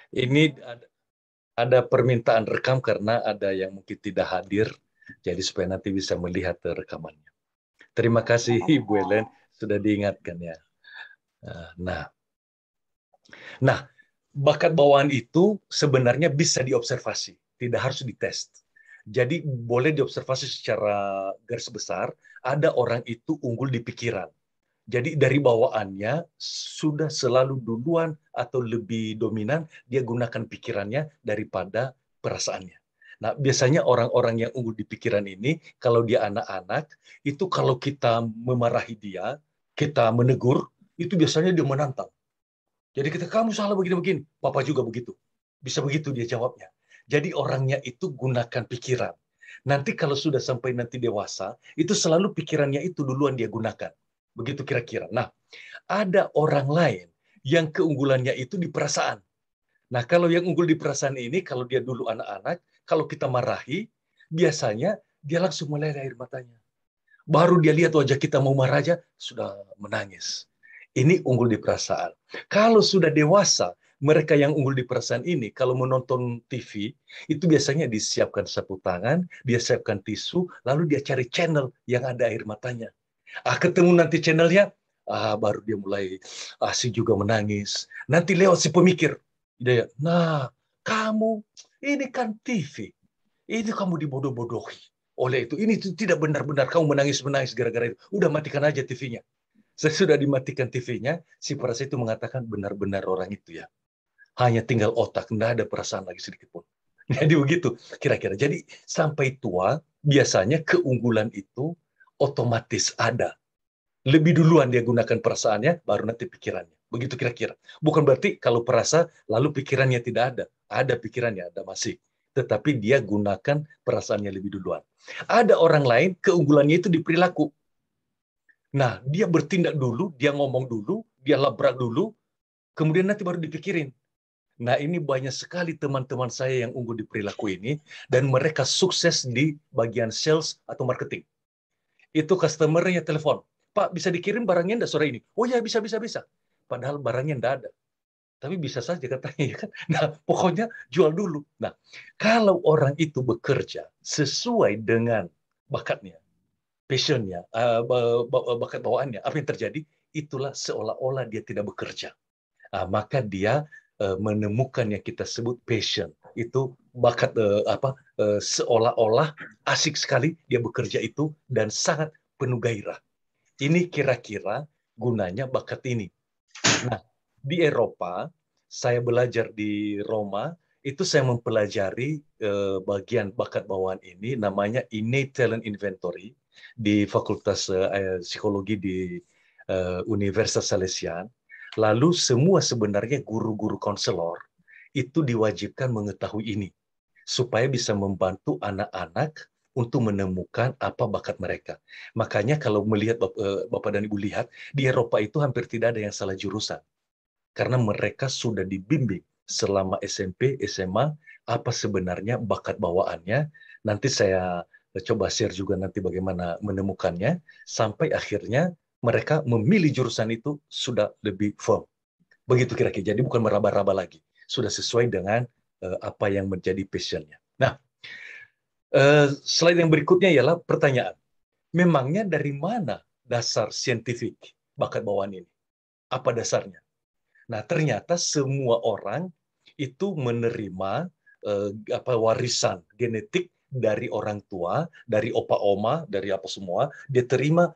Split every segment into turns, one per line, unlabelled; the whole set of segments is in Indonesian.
Ini ada permintaan rekam karena ada yang mungkin tidak hadir, jadi supaya nanti bisa melihat rekamannya. Terima kasih Ibu Ellen sudah diingatkan ya. Nah, nah bakat bawaan itu sebenarnya bisa diobservasi, tidak harus dites. Jadi boleh diobservasi secara garis besar. Ada orang itu unggul di pikiran. Jadi dari bawaannya sudah selalu duluan atau lebih dominan dia gunakan pikirannya daripada perasaannya. Nah, biasanya orang-orang yang unggul di pikiran ini, kalau dia anak-anak, itu kalau kita memarahi dia, kita menegur, itu biasanya dia menantang. Jadi kita, kamu salah begini-begini. Papa juga begitu. Bisa begitu dia jawabnya. Jadi orangnya itu gunakan pikiran. Nanti kalau sudah sampai nanti dewasa, itu selalu pikirannya itu duluan dia gunakan. Begitu kira-kira. Nah, ada orang lain yang keunggulannya itu di perasaan. Nah, kalau yang unggul di perasaan ini, kalau dia dulu anak-anak, kalau kita marahi, biasanya dia langsung mulai air matanya. Baru dia lihat wajah kita mau marah aja, sudah menangis. Ini unggul di perasaan. Kalau sudah dewasa, mereka yang unggul di perasaan ini, kalau menonton TV, itu biasanya disiapkan sapu tangan, dia siapkan tisu, lalu dia cari channel yang ada air matanya. Ketemu nanti channelnya, baru dia mulai si juga menangis. Nanti lewat si pemikir, dia, nah kamu ini kan TV, ini kamu dibodoh-bodohi oleh itu. Ini tidak benar-benar kamu menangis-menangis gara-gara itu. Udah matikan aja TV-nya. Sesudah dimatikan TV-nya, si Paras itu mengatakan benar-benar orang itu ya. Hanya tinggal otak, tidak ada perasaan lagi sedikit pun. Jadi begitu kira-kira. Jadi sampai tua, biasanya keunggulan itu otomatis ada. Lebih duluan dia gunakan perasaannya, baru nanti pikirannya. Begitu kira-kira. Bukan berarti kalau perasa, lalu pikirannya tidak ada. Ada pikirannya, ada masih. Tetapi dia gunakan perasaannya lebih duluan. Ada orang lain, keunggulannya itu di perilaku. Nah, dia bertindak dulu, dia ngomong dulu, dia labrak dulu, kemudian nanti baru dipikirin. Nah, ini banyak sekali teman-teman saya yang unggul di perilaku ini, dan mereka sukses di bagian sales atau marketing. Itu customer-nya telepon. Pak, bisa dikirim barangnya enggak sore ini? Oh ya, bisa, bisa, bisa. Padahal barangnya enggak ada. Tapi bisa saja katanya, ya kan? Nah, pokoknya jual dulu. Nah, kalau orang itu bekerja sesuai dengan bakatnya, passionnya, bakat bawaannya, apa yang terjadi? Itulah seolah-olah dia tidak bekerja. Maka dia menemukan yang kita sebut passion. Itu bakat seolah-olah asik sekali dia bekerja itu dan sangat penuh gairah. Ini kira-kira gunanya bakat ini. Nah, di Eropa, saya belajar di Roma, itu saya mempelajari bagian bakat bawaan ini, namanya Innate Talent Inventory, di Fakultas Psikologi di Universitas Salesian. Lalu semua sebenarnya guru-guru konselor itu diwajibkan mengetahui ini, supaya bisa membantu anak-anak untuk menemukan apa bakat mereka. Makanya kalau melihat Bapak dan Ibu lihat, di Eropa itu hampir tidak ada yang salah jurusan. Karena mereka sudah dibimbing selama SMP, SMA, apa sebenarnya bakat bawaannya. Nanti saya coba share juga nanti bagaimana menemukannya, sampai akhirnya mereka memilih jurusan itu sudah lebih firm. Begitu kira-kira. Jadi bukan meraba-raba lagi. Sudah sesuai dengan apa yang menjadi passionnya. Nah, slide yang berikutnya ialah pertanyaan. Memangnya dari mana dasar saintifik bakat bawaan ini? Apa dasarnya? Nah, ternyata semua orang itu menerima warisan genetik dari orang tua, dari opa oma, dari apa semua. Dia terima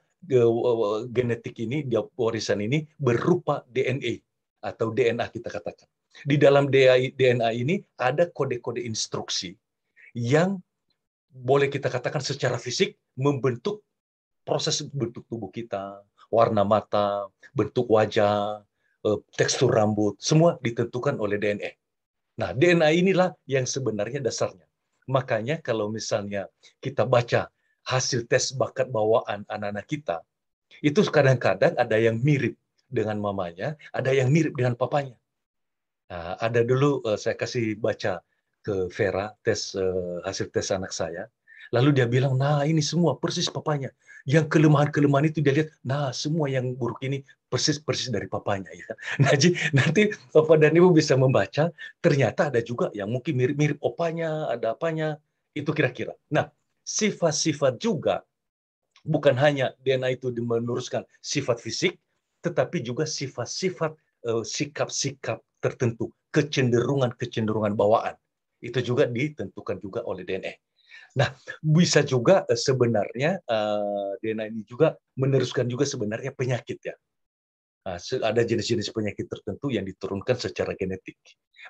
genetik ini, dia warisan ini berupa DNA atau DNA kita katakan. Di dalam DNA ini ada kode-kode instruksi yang boleh kita katakan secara fisik membentuk proses bentuk tubuh kita, warna mata, bentuk wajah, tekstur rambut, semua ditentukan oleh DNA. Nah, DNA inilah yang sebenarnya dasarnya. Makanya kalau misalnya kita baca hasil tes bakat bawaan anak-anak kita, itu kadang-kadang ada yang mirip dengan mamanya, ada yang mirip dengan papanya. Nah, ada dulu saya kasih baca ke Vera hasil tes anak saya. Lalu dia bilang, nah ini semua persis papanya. Yang kelemahan-kelemahan itu dia lihat, nah semua yang buruk ini persis-persis dari papanya. Ya. Nah, jadi nanti Bapak dan Ibu bisa membaca, ternyata ada juga yang mungkin mirip-mirip opanya, ada apanya, itu kira-kira. Nah, sifat-sifat juga, bukan hanya DNA itu meneruskan sifat fisik, tetapi juga sifat-sifat sikap-sikap tertentu, kecenderungan-kecenderungan bawaan. Itu juga ditentukan juga oleh DNA. Nah, bisa juga sebenarnya DNA ini juga meneruskan juga sebenarnya penyakit ya. Nah, ada jenis-jenis penyakit tertentu yang diturunkan secara genetik.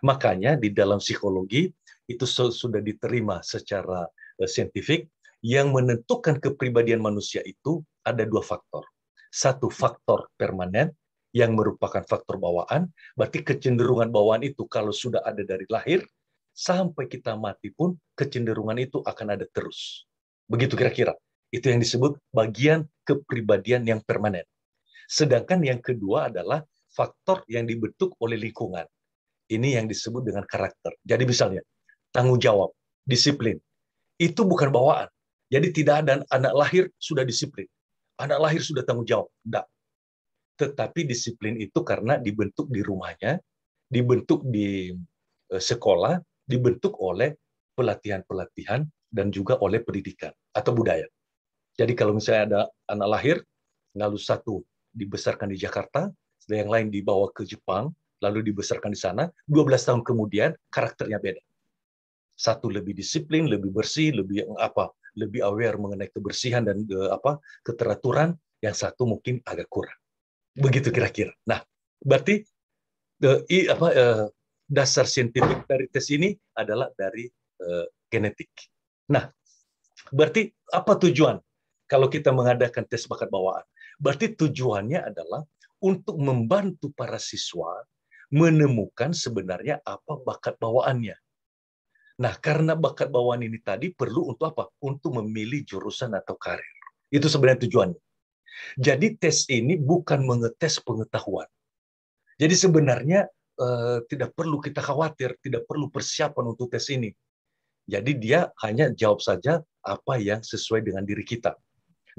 Makanya di dalam psikologi itu sudah diterima secara saintifik yang menentukan kepribadian manusia itu ada dua faktor. Satu faktor permanen yang merupakan faktor bawaan, berarti kecenderungan bawaan itu kalau sudah ada dari lahir, sampai kita mati pun kecenderungan itu akan ada terus. Begitu kira-kira. Itu yang disebut bagian kepribadian yang permanen. Sedangkan yang kedua adalah faktor yang dibentuk oleh lingkungan. Ini yang disebut dengan karakter. Jadi misalnya, tanggung jawab, disiplin. Itu bukan bawaan. Jadi tidak ada anak lahir sudah disiplin. Anak lahir sudah tanggung jawab. Tidak. Tetapi disiplin itu karena dibentuk di rumahnya, dibentuk di sekolah, dibentuk oleh pelatihan-pelatihan, dan juga oleh pendidikan atau budaya. Jadi kalau misalnya ada anak lahir, lalu satu dibesarkan di Jakarta, yang lain dibawa ke Jepang, lalu dibesarkan di sana, 12 tahun kemudian karakternya beda. Satu lebih disiplin, lebih bersih, lebih aware mengenai kebersihan dan keteraturan, yang satu mungkin agak kurang. Begitu kira-kira. Nah, berarti dasar saintifik dari tes ini adalah dari genetik. Nah, berarti apa tujuan kalau kita mengadakan tes bakat bawaan? Berarti tujuannya adalah untuk membantu para siswa menemukan sebenarnya apa bakat bawaannya. Nah, karena bakat bawaan ini tadi perlu untuk apa? Untuk memilih jurusan atau karir. Itu sebenarnya tujuannya. Jadi tes ini bukan mengetes pengetahuan. Jadi sebenarnya tidak perlu kita khawatir, tidak perlu persiapan untuk tes ini. Jadi dia hanya jawab saja apa yang sesuai dengan diri kita.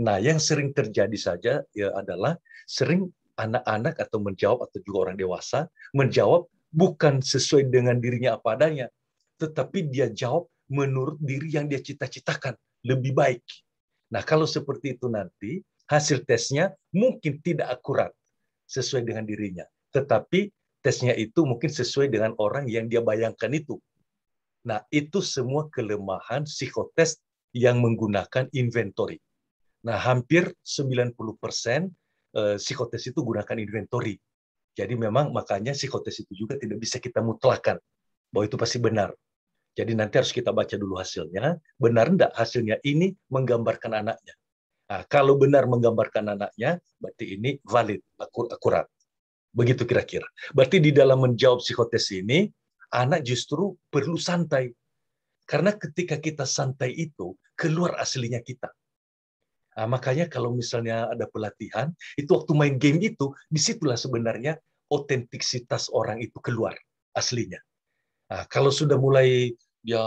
Nah, yang sering terjadi saja ya adalah sering anak-anak atau menjawab atau juga orang dewasa menjawab bukan sesuai dengan dirinya apa adanya, tetapi dia jawab menurut diri yang dia cita-citakan lebih baik. Nah, kalau seperti itu nanti hasil tesnya mungkin tidak akurat sesuai dengan dirinya, tetapi tesnya itu mungkin sesuai dengan orang yang dia bayangkan itu. Nah, itu semua kelemahan psikotes yang menggunakan inventory. Nah, hampir 90% psikotes itu gunakan inventory. Jadi memang makanya psikotes itu juga tidak bisa kita mutlakan bahwa itu pasti benar. Jadi nanti harus kita baca dulu hasilnya. Benar enggak hasilnya ini menggambarkan anaknya. Nah, kalau benar menggambarkan anaknya, berarti ini valid, akurat. Begitu kira-kira. Berarti di dalam menjawab psikotes ini, anak justru perlu santai. Karena ketika kita santai itu, keluar aslinya kita. Nah, makanya kalau misalnya ada pelatihan, itu waktu main game itu, disitulah sebenarnya otentiksitas orang itu keluar aslinya. Nah, kalau sudah mulai dia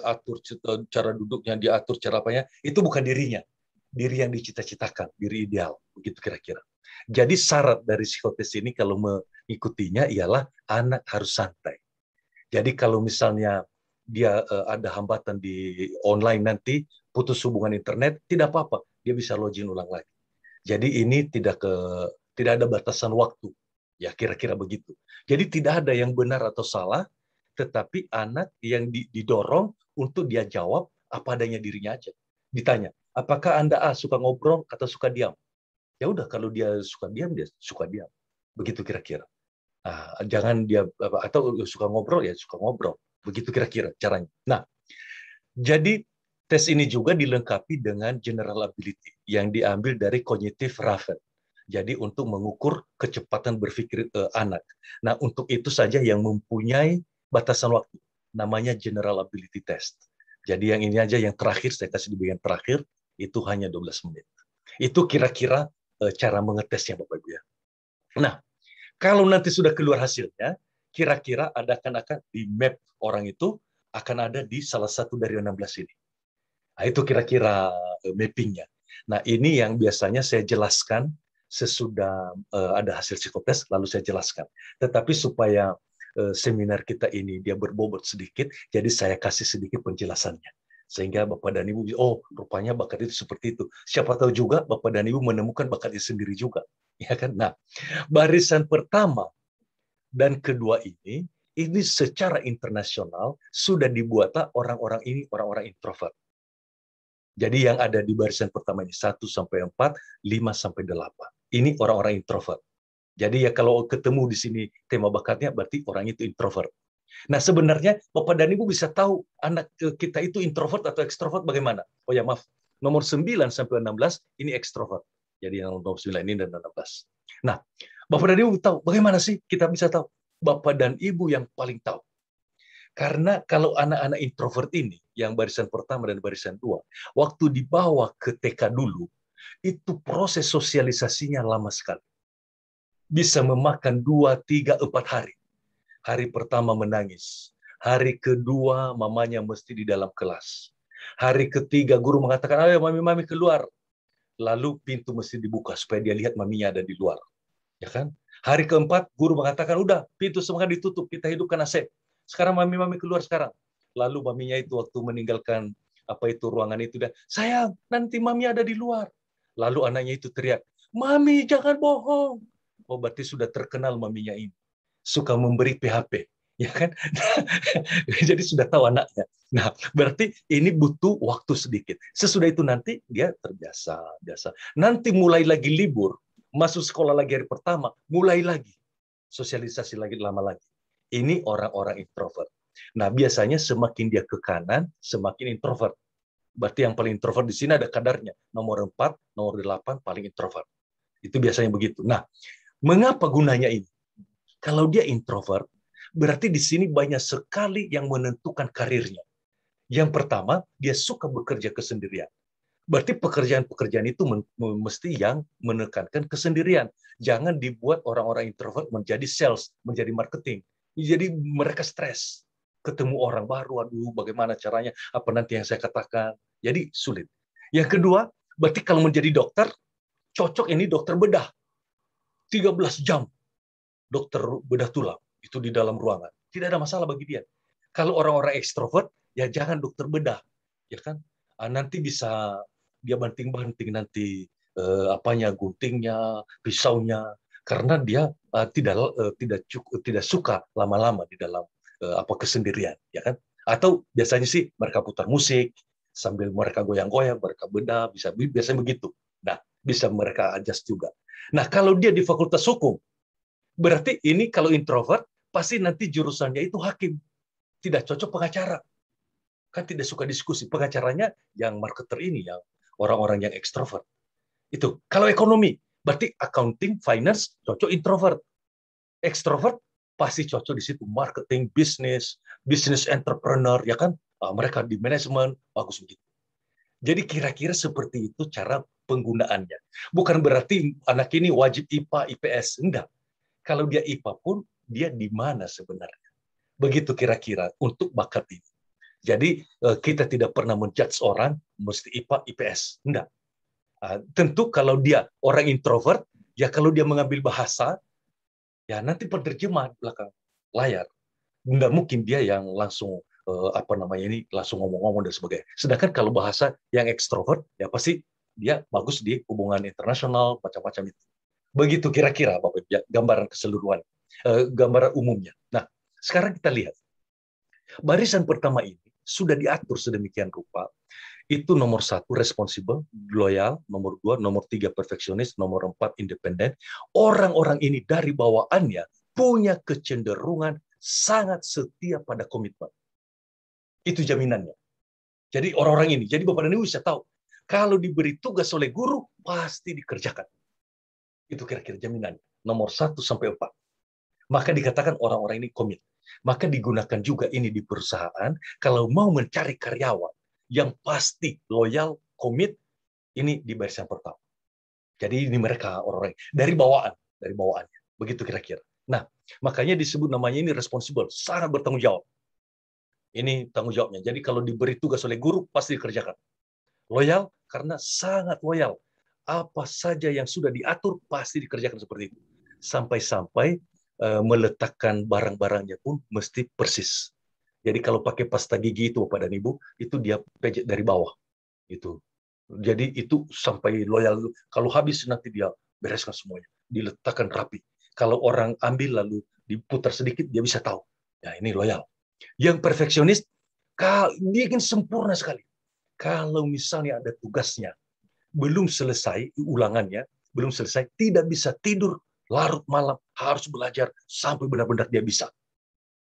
atur cara duduknya, dia atur cara apanya, itu bukan dirinya, diri yang dicita-citakan, diri ideal, begitu kira-kira. Jadi syarat dari psikotes ini kalau mengikutinya ialah anak harus santai. Jadi kalau misalnya dia ada hambatan di online nanti, putus hubungan internet, tidak apa-apa, dia bisa login ulang lagi. Jadi ini tidak ada batasan waktu, ya kira-kira begitu. Jadi tidak ada yang benar atau salah, tetapi anak yang didorong untuk dia jawab apa adanya dirinya aja. Ditanya, apakah Anda suka ngobrol atau suka diam? Ya udah, kalau dia suka diam, dia suka diam. Begitu kira-kira. Jangan dia atau suka ngobrol ya suka ngobrol. Begitu kira-kira caranya. Nah, jadi tes ini juga dilengkapi dengan general ability yang diambil dari cognitive Raven. Jadi untuk mengukur kecepatan berpikir anak. Nah, untuk itu saja yang mempunyai batasan waktu. Namanya general ability test. Jadi yang ini aja yang terakhir, saya kasih di bagian terakhir, itu hanya 12 menit. Itu kira-kira cara mengetesnya Bapak Ibu ya. Nah, kalau nanti sudah keluar hasilnya, kira-kira akan di map orang itu akan ada di salah satu dari 16 ini. Nah, itu kira-kira mappingnya. Nah, ini yang biasanya saya jelaskan sesudah ada hasil psikotes, lalu saya jelaskan. Tetapi supaya seminar kita ini dia berbobot sedikit, jadi saya kasih sedikit penjelasannya. Sehingga Bapak dan Ibu, oh rupanya bakat itu seperti itu. Siapa tahu juga Bapak dan Ibu menemukan bakatnya sendiri juga. Ya kan? Nah, barisan pertama dan kedua ini secara internasional sudah dibuat orang-orang ini orang-orang introvert. Jadi yang ada di barisan pertama ini 1 sampai 4, 5 sampai 8. Ini orang-orang introvert. Jadi ya kalau ketemu di sini tema bakatnya berarti orang itu introvert. Nah sebenarnya Bapak dan Ibu bisa tahu anak kita itu introvert atau ekstrovert bagaimana? Oh ya maaf, nomor 9 sampai 16 ini ekstrovert. Jadi yang nomor 9 ini dan 16. Nah, Bapak dan Ibu tahu bagaimana sih kita bisa tahu? Bapak dan Ibu yang paling tahu. Karena kalau anak-anak introvert ini, yang barisan pertama dan barisan dua, waktu dibawa ke TK dulu, itu proses sosialisasinya lama sekali. Bisa memakan 2, 3, 4 hari. Hari pertama menangis. Hari kedua mamanya mesti di dalam kelas. Hari ketiga guru mengatakan, ayo mami-mami keluar. Lalu pintu mesti dibuka supaya dia lihat maminya ada di luar. Ya kan? Hari keempat guru mengatakan, udah pintu semua ditutup, kita hidupkan AC. Sekarang mami-mami keluar sekarang. Lalu maminya itu waktu meninggalkan apa itu ruangan itu dan sayang nanti mami ada di luar. Lalu anaknya itu teriak, mami jangan bohong. Oh berarti sudah terkenal maminya ini suka memberi PHP, ya kan? Jadi sudah tahu anaknya. Nah, berarti ini butuh waktu sedikit. Sesudah itu nanti dia terbiasa, biasa. Nanti mulai lagi libur, masuk sekolah lagi hari pertama, mulai lagi sosialisasi lagi lama lagi. Ini orang-orang introvert. Nah, biasanya semakin dia ke kanan, semakin introvert. Berarti yang paling introvert di sini ada kadarnya. Nomor 4, nomor 8 paling introvert. Itu biasanya begitu. Nah, mengapa gunanya ini? Kalau dia introvert, berarti di sini banyak sekali yang menentukan karirnya. Yang pertama, dia suka bekerja kesendirian. Berarti pekerjaan-pekerjaan itu mesti yang menekankan kesendirian. Jangan dibuat orang-orang introvert menjadi sales, menjadi marketing. Jadi mereka stres. Ketemu orang baru, aduh bagaimana caranya, apa nanti yang saya katakan. Jadi sulit. Yang kedua, berarti kalau menjadi dokter, cocok ini dokter bedah. 13 jam dokter bedah tulang itu di dalam ruangan. Tidak ada masalah bagi dia. Kalau orang-orang ekstrovert, ya jangan dokter bedah, ya kan? Nanti bisa dia banting-banting nanti apanya guntingnya, pisaunya, karena dia tidak suka lama-lama di dalam apa kesendirian, ya kan? Atau biasanya sih mereka putar musik sambil mereka goyang-goyang, mereka bedah, bisa biasanya begitu. Nah, bisa mereka adjust juga. Nah, kalau dia di Fakultas Hukum, berarti ini kalau introvert, pasti nanti jurusannya itu hakim. Tidak cocok pengacara. Kan tidak suka diskusi. Pengacaranya yang marketer ini, yang orang-orang yang ekstrovert. Itu. Kalau ekonomi, berarti accounting, finance, cocok introvert. Ekstrovert, pasti cocok di situ. Marketing, bisnis, business entrepreneur, ya kan? Mereka di manajemen, bagus begitu. Jadi kira-kira seperti itu cara penggunaannya. Bukan berarti anak ini wajib IPA, IPS. Enggak. Kalau dia IPA pun, dia di mana sebenarnya. Begitu kira-kira untuk bakat ini. Jadi kita tidak pernah menjudge orang mesti IPA, IPS. Enggak. Tentu kalau dia orang introvert, ya kalau dia mengambil bahasa, ya nanti penerjemah di belakang layar. Enggak mungkin dia yang langsung apa namanya ini langsung ngomong-ngomong dan sebagainya. Sedangkan kalau bahasa yang ekstrovert, ya pasti dia bagus di hubungan internasional, macam-macam itu. Begitu kira-kira Bapak ya, gambaran keseluruhan, gambaran umumnya. Nah, sekarang kita lihat. Barisan pertama ini sudah diatur sedemikian rupa. Itu nomor 1, responsible, loyal. Nomor 2, nomor 3, perfeksionis. Nomor 4, independen. Orang-orang ini dari bawaannya punya kecenderungan sangat setia pada komitmen. Itu jaminannya. Jadi orang-orang ini, jadi Bapak dan Ibu bisa tahu, kalau diberi tugas oleh guru, pasti dikerjakan. Itu kira-kira jaminannya. Nomor 1 sampai 4. Maka dikatakan orang-orang ini komit. Maka digunakan juga ini di perusahaan, kalau mau mencari karyawan yang pasti loyal, komit, ini di barisan pertama. Jadi ini mereka orang-orang dari bawaan, dari bawaannya. Begitu kira-kira. Nah, makanya disebut namanya ini responsible, sangat bertanggung jawab. Ini tanggung jawabnya. Jadi kalau diberi tugas oleh guru, pasti dikerjakan. Loyal karena sangat loyal. Apa saja yang sudah diatur pasti dikerjakan seperti itu. Sampai-sampai meletakkan barang-barangnya pun mesti persis. Jadi kalau pakai pasta gigi itu Bapak dan Ibu, itu dia pejet dari bawah. Itu. Jadi itu sampai loyal. Kalau habis nanti dia bereskan semuanya. Diletakkan rapi. Kalau orang ambil lalu diputar sedikit, dia bisa tahu. Ya ini loyal. Yang perfeksionis, dia ingin sempurna sekali. Kalau misalnya ada tugasnya, belum selesai ulangannya, belum selesai, tidak bisa tidur, larut malam, harus belajar sampai benar-benar dia bisa.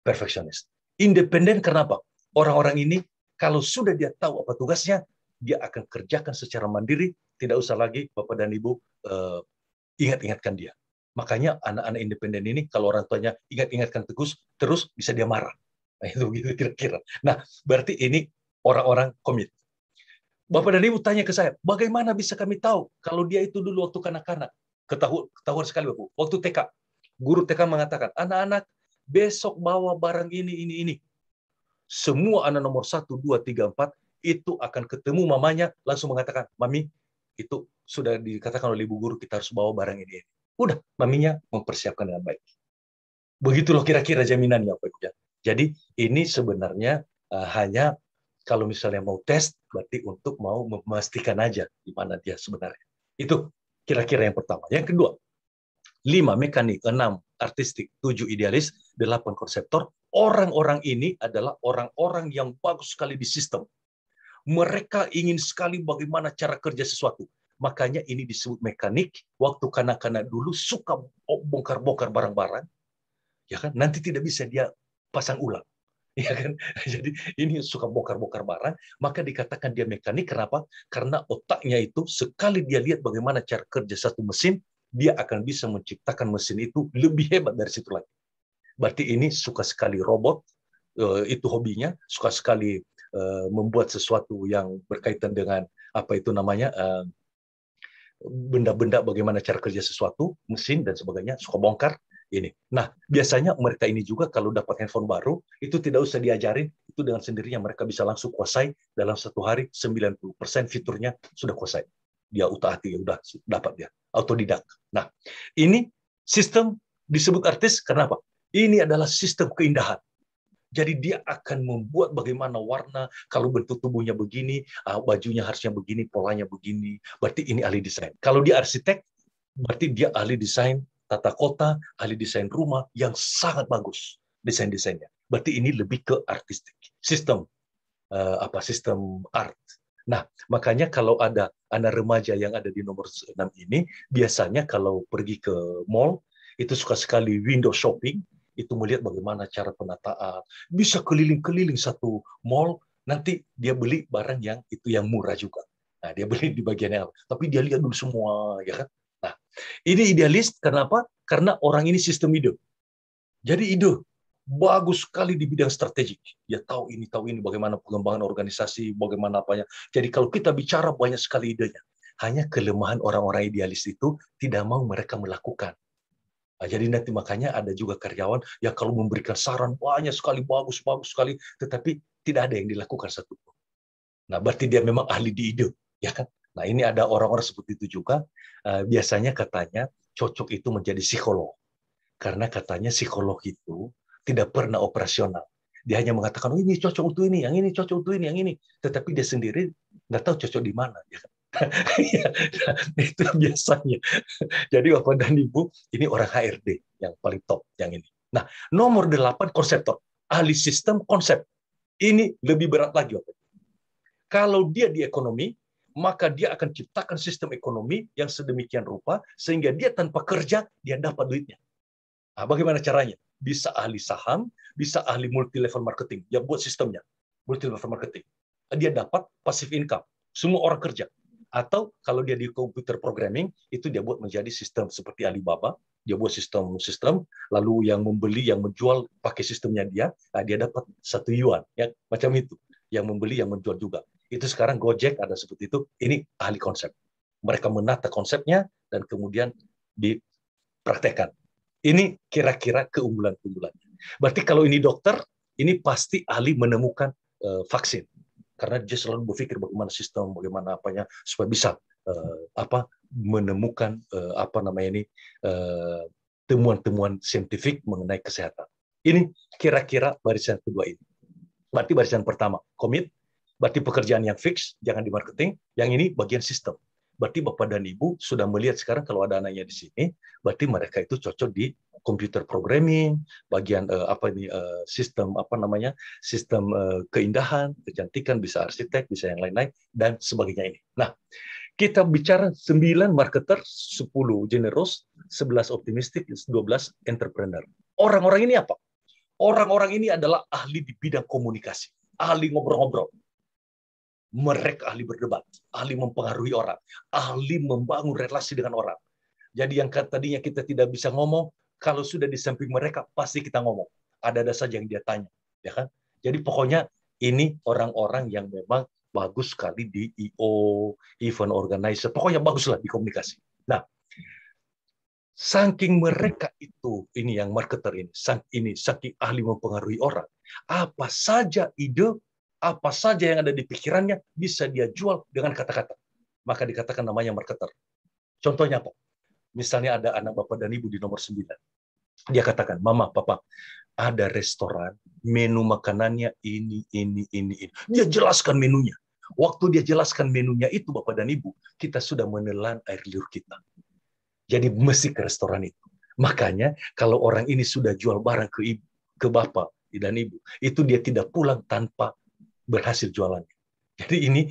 Perfeksionis. Independen kenapa? Orang-orang ini kalau sudah dia tahu apa tugasnya, dia akan kerjakan secara mandiri, tidak usah lagi Bapak dan Ibu ingat-ingatkan dia. Makanya anak-anak independen ini kalau orang tuanya ingat-ingatkan terus bisa dia marah. Nah, itu gitu kira-kira. Nah, berarti ini orang-orang komit. Bapak dan Ibu tanya ke saya, bagaimana bisa kami tahu kalau dia itu dulu waktu kanak-kanak? Ketahuan sekali Bapak. Waktu TK, guru TK mengatakan, anak-anak besok bawa barang ini. Semua anak nomor 1, 2, 3, 4 itu akan ketemu mamanya, langsung mengatakan, Mami, itu sudah dikatakan oleh ibu guru, kita harus bawa barang ini. Udah, maminya mempersiapkan dengan baik. Begitu loh kira-kira jaminannya, Pak Ibu. Jadi ini sebenarnya hanya kalau misalnya mau tes, berarti untuk mau memastikan aja di mana dia sebenarnya. Itu kira-kira yang pertama. Yang kedua, 5 mekanik, 6 artistik, 7 idealis, 8 konseptor. Orang-orang ini adalah orang-orang yang bagus sekali di sistem. Mereka ingin sekali bagaimana cara kerja sesuatu. Makanya ini disebut mekanik. Waktu kanak-kanak dulu suka bongkar-bongkar barang-barang, ya kan? Nanti tidak bisa dia pasang ulang. Ya kan? Jadi ini suka bongkar-bongkar barang, maka dikatakan dia mekanik. Kenapa? Karena otaknya itu sekali dia lihat bagaimana cara kerja satu mesin, dia akan bisa menciptakan mesin itu lebih hebat dari situ lagi. Berarti ini suka sekali robot, itu hobinya, suka sekali membuat sesuatu yang berkaitan dengan apa itu namanya benda-benda, bagaimana cara kerja sesuatu, mesin dan sebagainya, suka bongkar ini. Nah, biasanya mereka ini juga kalau dapat handphone baru, itu tidak usah diajarin, itu dengan sendirinya mereka bisa langsung kuasai dalam satu hari 90% fiturnya sudah kuasai. Dia utak-atik, udah dapat dia, autodidak. Nah, ini sistem disebut artis, kenapa? Ini adalah sistem keindahan. Jadi dia akan membuat bagaimana warna, kalau bentuk tubuhnya begini, bajunya harusnya begini, polanya begini. Berarti ini ahli desain. Kalau dia arsitek, berarti dia ahli desain tata kota, ahli desain rumah yang sangat bagus desain-desainnya. Berarti ini lebih ke artistik. Sistem sistem art. Nah, makanya kalau ada anak remaja yang ada di nomor 6 ini, biasanya kalau pergi ke mall, itu suka sekali window shopping, itu melihat bagaimana cara penataan. Bisa keliling-keliling satu mall, nanti dia beli barang yang itu yang murah juga. Nah, dia beli di bagian yang, tapi dia lihat dulu semua, ya kan? Nah, ini idealis, kenapa? Karena orang ini sistem ide. Jadi ide bagus sekali di bidang strategik. Dia tahu ini, bagaimana pengembangan organisasi, bagaimana apanya. Jadi kalau kita bicara banyak sekali idenya. Hanya kelemahan orang-orang idealis itu tidak mau mereka melakukan. Nah, jadi nanti makanya ada juga karyawan yang kalau memberikan saran banyak sekali, bagus sekali, tetapi tidak ada yang dilakukan satu. Nah, berarti dia memang ahli di ide, ya kan? Nah, ini ada orang-orang seperti itu juga. Biasanya katanya cocok itu menjadi psikolog. Karena katanya psikolog itu tidak pernah operasional. Dia hanya mengatakan, oh ini cocok untuk ini, yang ini cocok untuk ini, yang ini. Tetapi dia sendiri nggak tahu cocok di mana. Ya kan? Itu biasanya. Jadi Bapak dan Ibu, ini orang HRD yang paling top yang ini. Nah, nomor 8 konseptor. Ahli sistem konsep. Ini lebih berat lagi, Bapak. Kalau dia di ekonomi, maka dia akan ciptakan sistem ekonomi yang sedemikian rupa, sehingga dia tanpa kerja, dia dapat duitnya. Nah, bagaimana caranya? Bisa ahli saham, bisa ahli multi level marketing. Dia buat sistemnya, multi level marketing. Dia dapat passive income. Semua orang kerja. Atau kalau dia di computer programming, itu dia buat menjadi sistem seperti Alibaba. Dia buat sistem-sistem, lalu yang membeli, yang menjual pakai sistemnya dia, nah dia dapat 1 yuan. Ya, macam itu. Yang membeli, yang menjual juga. Itu sekarang Gojek ada seperti itu. Ini ahli konsep. Mereka menata konsepnya dan kemudian dipraktekkan. Ini kira-kira keunggulan-keunggulannya. Berarti kalau ini dokter, ini pasti ahli menemukan vaksin. Karena dia selalu berpikir bagaimana sistem, bagaimana apanya supaya bisa menemukan temuan-temuan saintifik mengenai kesehatan. Ini kira-kira barisan kedua ini. Berarti barisan pertama, komit, berarti pekerjaan yang fix, jangan di marketing. Yang ini bagian sistem. Berarti Bapak dan Ibu sudah melihat sekarang kalau ada anaknya di sini, berarti mereka itu cocok di computer programming, bagian sistem sistem keindahan, kecantikan, bisa arsitek, bisa yang lain-lain dan sebagainya ini. Nah, kita bicara 9 marketer, 10 generous, 11 optimistik, 12 entrepreneur. Orang-orang ini apa? Orang-orang ini adalah ahli di bidang komunikasi, ahli ngobrol-ngobrol. Mereka ahli berdebat, ahli mempengaruhi orang, ahli membangun relasi dengan orang. Jadi yang tadinya kita tidak bisa ngomong, kalau sudah di samping mereka, pasti kita ngomong. Ada saja yang dia tanya. Ya kan? Jadi pokoknya ini orang-orang yang memang bagus sekali di I.O., event organizer, pokoknya baguslah di komunikasi. Nah, saking mereka itu, ini yang marketer ini saking ahli mempengaruhi orang, apa saja ide, apa saja yang ada di pikirannya bisa dia jual dengan kata-kata. Maka dikatakan namanya marketer. Contohnya apa? Misalnya ada anak bapak dan ibu di nomor 9. Dia katakan, Mama, Papa, ada restoran, menu makanannya ini. Dia jelaskan menunya. Waktu dia jelaskan menunya itu, Bapak dan Ibu, kita sudah menelan air liur kita. Jadi mesti ke restoran itu. Makanya kalau orang ini sudah jual barang ke ibu, ke bapak dan ibu, itu dia tidak pulang tanpa berhasil jualannya. Jadi ini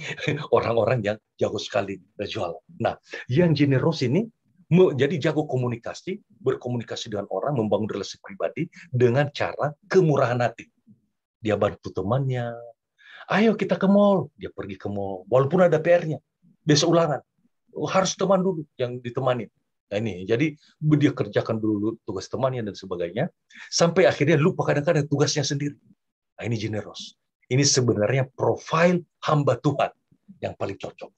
orang-orang yang jago sekali berjualan. Nah, yang generous ini jadi jago komunikasi, berkomunikasi dengan orang, membangun relasi pribadi dengan cara kemurahan hati. Dia bantu temannya. Ayo kita ke mall. Dia pergi ke mall. Walaupun ada PR-nya. Besok ulangan. Harus teman dulu yang ditemani. Nah ini, jadi dia kerjakan dulu tugas temannya dan sebagainya, sampai akhirnya lupa kadang-kadang tugasnya sendiri. Nah ini generous. Ini sebenarnya profil hamba Tuhan yang paling cocok.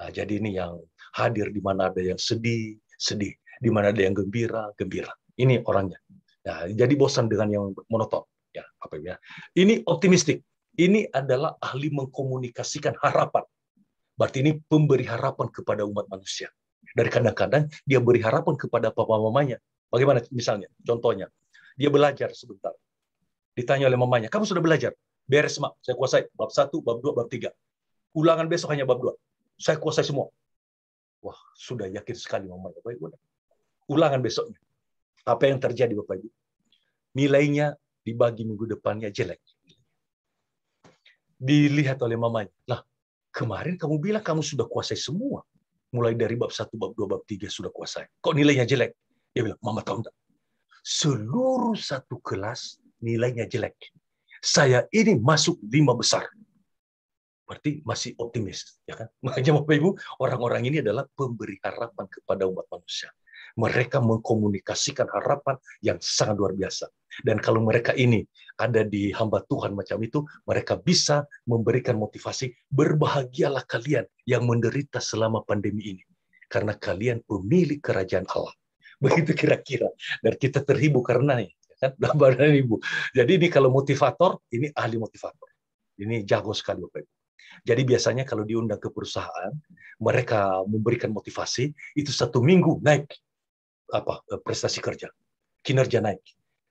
Nah, jadi ini yang hadir di mana ada yang sedih, di mana ada yang gembira. Ini orangnya. Nah, jadi bosan dengan yang monoton. Ya, ini optimistik. Ini adalah ahli mengkomunikasikan harapan. Berarti ini pemberi harapan kepada umat manusia. Dari kadang-kadang dia beri harapan kepada papa mamanya. Bagaimana misalnya? Contohnya, dia belajar sebentar. Ditanya oleh mamanya, kamu sudah belajar? Beres, Mak. Saya kuasai bab 1, bab 2, bab 3. Ulangan besok hanya bab 2. Saya kuasai semua. Wah, sudah yakin sekali mamanya. Baik, ulangan besoknya. Apa yang terjadi, Bapak Ibu? Nilainya dibagi minggu depannya jelek. Dilihat oleh mamanya. Lah, kemarin kamu bilang kamu sudah kuasai semua. Mulai dari bab 1, bab 2, bab 3 sudah kuasai. Kok nilainya jelek? Dia bilang, Mama tahu enggak? Seluruh satu kelas nilainya jelek. Saya ini masuk 5 besar. Berarti masih optimis. Ya kan? Makanya Bapak Ibu, orang-orang ini adalah pemberi harapan kepada umat manusia. Mereka mengkomunikasikan harapan yang sangat luar biasa. Dan kalau mereka ini ada di hamba Tuhan macam itu, mereka bisa memberikan motivasi, berbahagialah kalian yang menderita selama pandemi ini. Karena kalian pemilik kerajaan Allah. Begitu kira-kira. Dan kita terhibur karena ya kan? Bapak dan Ibu. Jadi ini kalau motivator, ini ahli motivator. Ini jago sekali Bapak Ibu. Jadi biasanya kalau diundang ke perusahaan, mereka memberikan motivasi, itu 1 minggu naik prestasi kerja, kinerja naik.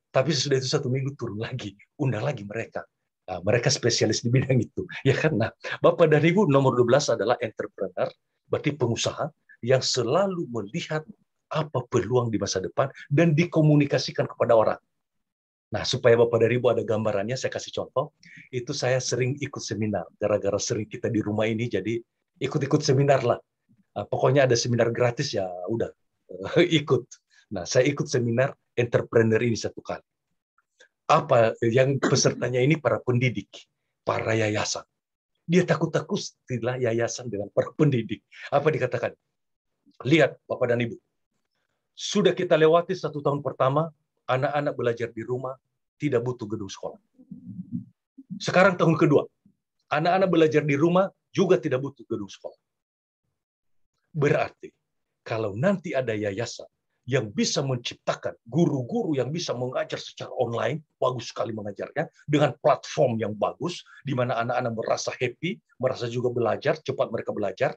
Tapi sesudah itu 1 minggu turun lagi, undang lagi mereka. Nah, mereka spesialis di bidang itu, ya kan? Nah, Bapak dan Ibu nomor 12 adalah entrepreneur, berarti pengusaha yang selalu melihat apa peluang di masa depan dan dikomunikasikan kepada orang. Nah, supaya Bapak dan Ibu ada gambarannya, saya kasih contoh. Itu saya sering ikut seminar. Gara-gara sering kita di rumah ini, jadi ikut-ikut seminar lah. Pokoknya ada seminar gratis, ya udah ikut. Nah, saya ikut seminar entrepreneur ini 1 kali. Apa yang pesertanya ini para pendidik, para yayasan. Dia takut-takut istilah yayasan dengan para pendidik. Apa dikatakan? Lihat, Bapak dan Ibu. Sudah kita lewati 1 tahun pertama, anak-anak belajar di rumah, tidak butuh gedung sekolah. Sekarang tahun kedua, anak-anak belajar di rumah, juga tidak butuh gedung sekolah. Berarti, kalau nanti ada yayasan yang bisa menciptakan guru-guru yang bisa mengajar secara online, bagus sekali mengajarnya, dengan platform yang bagus, di mana anak-anak merasa happy, merasa juga belajar, cepat mereka belajar,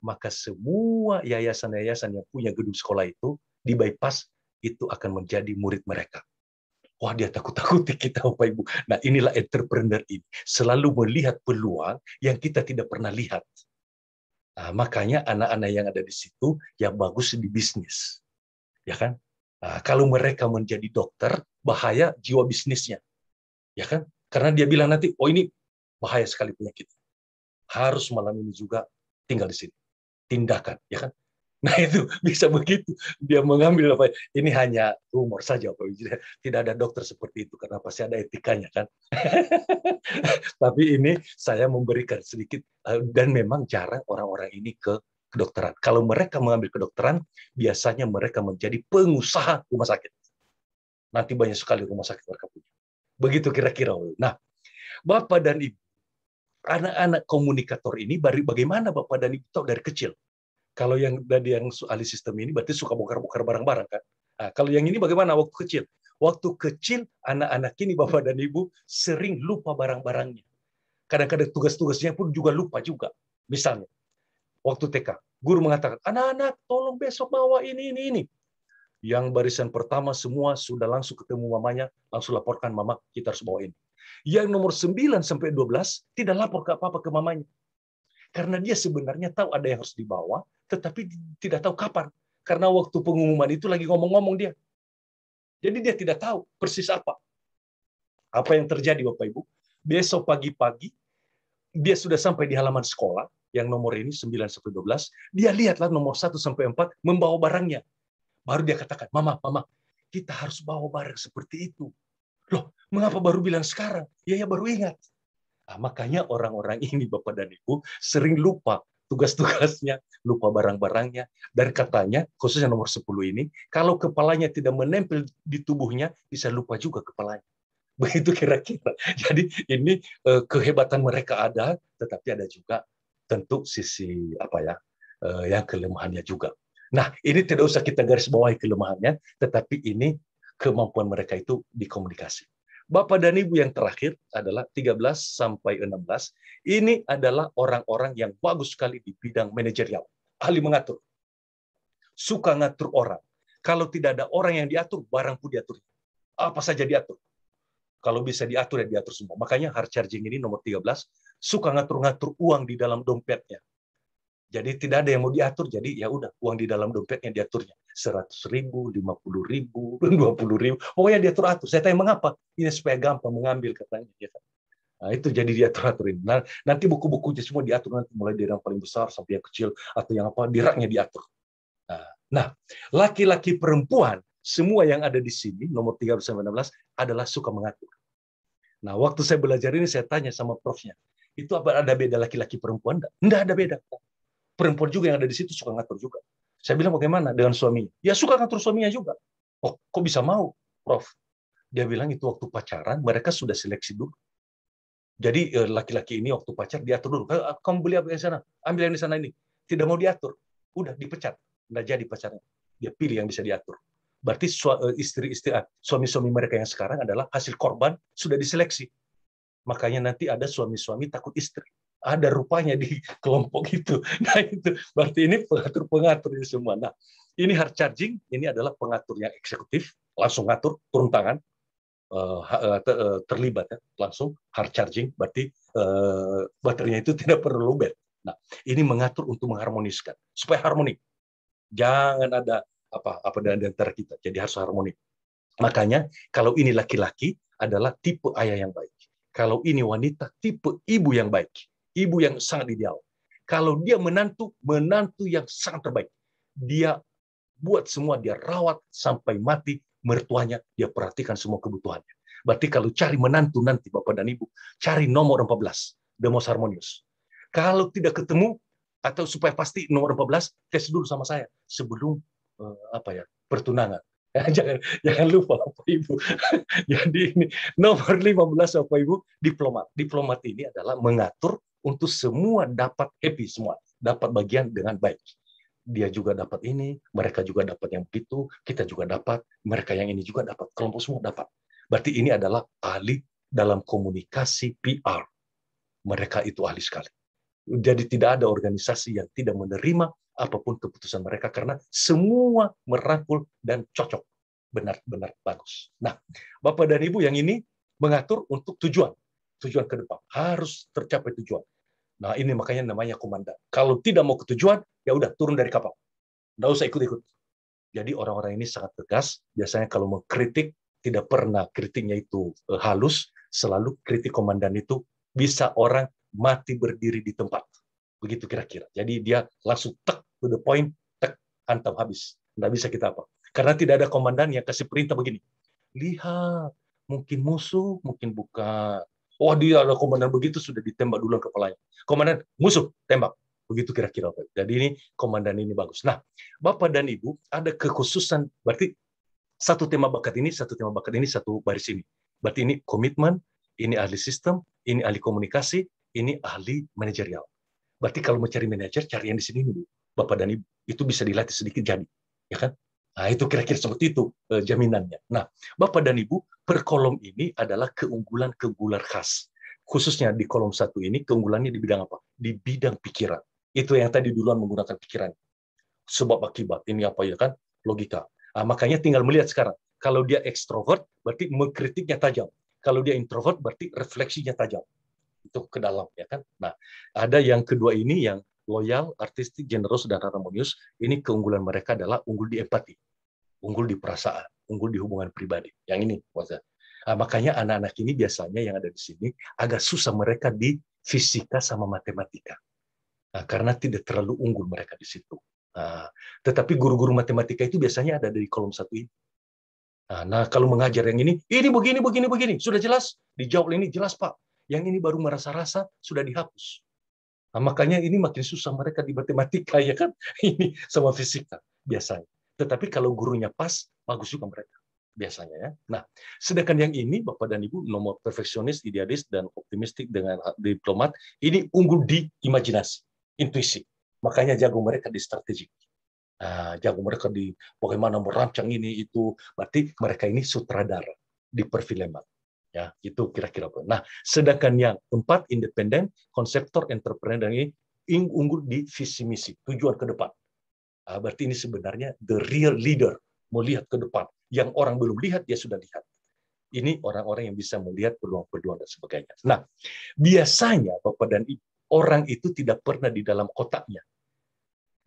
maka semua yayasan-yayasan yang punya gedung sekolah itu, di bypass, itu akan menjadi murid mereka. Wah, dia takut-takuti kita, Bapak Ibu. Nah, inilah entrepreneur ini. Selalu melihat peluang yang kita tidak pernah lihat. Nah, makanya anak-anak yang ada di situ, yang bagus di bisnis. Ya kan? Nah, kalau mereka menjadi dokter, bahaya jiwa bisnisnya, ya kan? Karena dia bilang nanti, oh ini bahaya sekali penyakit. Harus malam ini juga tinggal di sini. Tindakan, ya kan? Nah itu bisa begitu. Dia mengambil apa? Ini hanya humor saja, Pak. Tidak ada dokter seperti itu karena pasti ada etikanya kan. Tapi ini saya memberikan sedikit dan memang jarang orang-orang ini ke kedokteran. Kalau mereka mengambil kedokteran, biasanya mereka menjadi pengusaha rumah sakit. Nanti banyak sekali rumah sakit mereka punya. Begitu kira-kira. Nah, Bapak dan Ibu, anak-anak komunikator ini bagaimana Bapak dan Ibu tahu dari kecil? Kalau yang dari yang ahli sistem ini berarti suka bongkar-bongkar barang-barang kan? Nah, kalau yang ini bagaimana waktu kecil? Waktu kecil anak-anak ini Bapak dan Ibu sering lupa barang-barangnya. Kadang-kadang tugas-tugasnya pun juga lupa juga. Misalnya, waktu TK, guru mengatakan, anak-anak tolong besok bawa ini. Yang barisan pertama semua sudah langsung ketemu mamanya, langsung laporkan, mama kita harus bawa ini. Yang nomor 9 sampai 12 tidak lapor ke apa-apa ke mamanya. Karena dia sebenarnya tahu ada yang harus dibawa, tetapi tidak tahu kapan. Karena waktu pengumuman itu lagi ngomong-ngomong dia. Jadi dia tidak tahu persis apa. Apa yang terjadi Bapak Ibu? Besok pagi-pagi, dia sudah sampai di halaman sekolah, yang nomor ini 9 sampai 12, dia lihatlah nomor 1 sampai 4 membawa barangnya. Baru dia katakan, mama, kita harus bawa barang seperti itu. Loh, mengapa baru bilang sekarang? Ya baru ingat. Nah, makanya orang-orang ini, Bapak dan Ibu, sering lupa tugas-tugasnya, lupa barang-barangnya, dan katanya, khususnya nomor 10 ini, kalau kepalanya tidak menempel di tubuhnya, bisa lupa juga kepalanya. Begitu kira-kira. Jadi ini kehebatan mereka ada, tetapi ada juga tentu sisi yang kelemahannya juga. Nah, ini tidak usah kita garis bawahi kelemahannya, tetapi ini kemampuan mereka itu di komunikasi. Bapak dan Ibu yang terakhir adalah 13 sampai 16. Ini adalah orang-orang yang bagus sekali di bidang manajerial, ahli mengatur. Suka ngatur orang. Kalau tidak ada orang yang diatur, barang pun diatur. Apa saja diatur. Kalau bisa diatur, ya diatur semua. Makanya hard charging ini nomor 13, suka ngatur-ngatur uang di dalam dompetnya. Jadi tidak ada yang mau diatur, jadi ya udah uang di dalam dompetnya diaturnya 100.000, 50.000, 20.000, pokoknya diatur-atur. Saya tanya mengapa? Ini supaya gampang mengambil katanya. Nah, itu jadi diatur-aturin. Nah, nanti buku-bukunya semua diatur nanti mulai dari yang paling besar sampai yang kecil atau yang apa di raknya diatur. Nah, laki-laki perempuan semua yang ada di sini nomor 13-16 adalah suka mengatur. Nah, waktu saya belajar ini saya tanya sama profnya, itu apa ada beda laki-laki perempuan? Enggak ada beda. Perempuan juga yang ada di situ suka ngatur juga. Saya bilang bagaimana dengan suaminya? Ya suka ngatur suaminya juga. Oh, kok bisa mau, Prof? Dia bilang itu waktu pacaran mereka sudah seleksi dulu. Jadi laki-laki ini waktu pacar diatur dulu. Kamu beli apa di sana? Ambil yang di sana ini. Tidak mau diatur. Udah dipecat. Nggak jadi pacarnya. Dia pilih yang bisa diatur. Berarti suami-suami mereka yang sekarang adalah hasil korban sudah diseleksi. Makanya nanti ada suami-suami takut istri. Ada rupanya di kelompok itu. Nah itu berarti ini pengatur-pengatur ini semua. Nah ini hard charging, ini adalah pengatur yang eksekutif, langsung ngatur, turun tangan, terlibat ya, langsung hard charging, berarti baterainya itu tidak perlu lowbat. Nah ini mengatur untuk mengharmoniskan, supaya harmoni. Jangan ada apa di antara kita, jadi harus harmoni. Makanya kalau ini laki-laki adalah tipe ayah yang baik. Kalau ini wanita, tipe ibu yang baik. Ibu yang sangat ideal. Kalau dia menantu yang sangat terbaik. Dia buat semua, dia rawat sampai mati, mertuanya, dia perhatikan semua kebutuhannya. Berarti kalau cari menantu nanti, Bapak dan Ibu, cari nomor 14, the most harmonious. Kalau tidak ketemu, atau supaya pasti nomor 14, tes dulu sama saya, sebelum pertunangan. Jangan lupa Bapak Ibu. Jadi ini nomor 15 Bapak Ibu, diplomat. Diplomat ini adalah mengatur untuk semua dapat happy semua, dapat bagian dengan baik. dia juga dapat ini, mereka juga dapat yang begitu, kita juga dapat, mereka yang ini juga dapat, kelompok semua dapat. Berarti ini adalah ahli dalam komunikasi PR. Mereka itu ahli sekali. Jadi tidak ada organisasi yang tidak menerima apapun keputusan mereka karena semua merangkul dan cocok. Benar-benar bagus. Nah, Bapak dan Ibu yang ini mengatur untuk tujuan. Tujuan ke depan. Harus tercapai tujuan. Nah, ini makanya namanya komandan. Kalau tidak mau ke tujuan, ya udah turun dari kapal. Nggak usah ikut-ikut. Jadi orang-orang ini sangat tegas. Biasanya kalau mengkritik, tidak pernah kritiknya itu halus. Selalu kritik komandan itu bisa orang mati berdiri di tempat. Begitu kira-kira. Jadi dia langsung tek to the point, tek, hantam habis. Nggak bisa kita apa. Karena tidak ada komandan yang kasih perintah begini. Lihat, mungkin musuh, mungkin bukan. Oh, dia ada komandan begitu, sudah ditembak duluan kepalanya. Komandan, musuh, tembak. Begitu kira-kira. Jadi ini komandan ini bagus. Nah, Bapak dan Ibu, ada kekhususan, berarti satu tema bakat ini, satu baris ini. Berarti ini komitmen, ini ahli sistem, ini ahli komunikasi, ini ahli manajerial. Berarti kalau mau cari manajer, cari yang di sini dulu, Bapak dan Ibu. Itu bisa dilatih sedikit jadi, ya kan? Nah, itu kira-kira seperti itu jaminannya. Nah, Bapak dan Ibu, per kolom ini adalah keunggulan-keunggulan khas. Khususnya di kolom satu ini, keunggulannya di bidang apa? Di bidang pikiran. Itu yang tadi duluan menggunakan pikiran. Sebab akibat, ini apa ya kan? Logika. Nah, makanya tinggal melihat sekarang. Kalau dia ekstrovert, berarti mengkritiknya tajam. Kalau dia introvert, berarti refleksinya tajam. Itu ke dalam, ya kan? Nah, ada yang kedua ini yang loyal, artistik, generous, dan harmonius. Ini keunggulan mereka adalah unggul di empati, unggul di perasaan, unggul di hubungan pribadi. Yang ini, nah, makanya anak-anak ini biasanya yang ada di sini agak susah mereka di fisika sama matematika. Nah, karena tidak terlalu unggul mereka di situ. Nah, tetapi guru-guru matematika itu biasanya ada di kolom satu ini. Nah, kalau mengajar yang ini begini, begini, begini, sudah jelas, dijawab ini jelas Pak. Yang ini baru merasa-rasa sudah dihapus. Nah, makanya ini makin susah mereka di matematika ya kan, ini sama fisika biasanya. Tetapi kalau gurunya pas, bagus juga mereka biasanya ya. Nah, sedangkan yang ini Bapak dan Ibu nomor perfeksionis, idealis dan optimistik dengan diplomat, ini unggul di imajinasi, intuisi. Makanya jago mereka di strategi. Nah, jago mereka di bagaimana merancang ini itu, berarti mereka ini sutradara di perfilman. Ya, itu kira-kira. Nah, sedangkan yang keempat independen, konseptor, entrepreneur ini unggul di visi misi, tujuan ke depan. Nah, berarti ini sebenarnya the real leader, mau lihat ke depan. Yang orang belum lihat dia sudah lihat. Ini orang-orang yang bisa melihat peluang-peluang dan sebagainya. Nah, biasanya Bapak dan Ibu, orang itu tidak pernah di dalam kotaknya.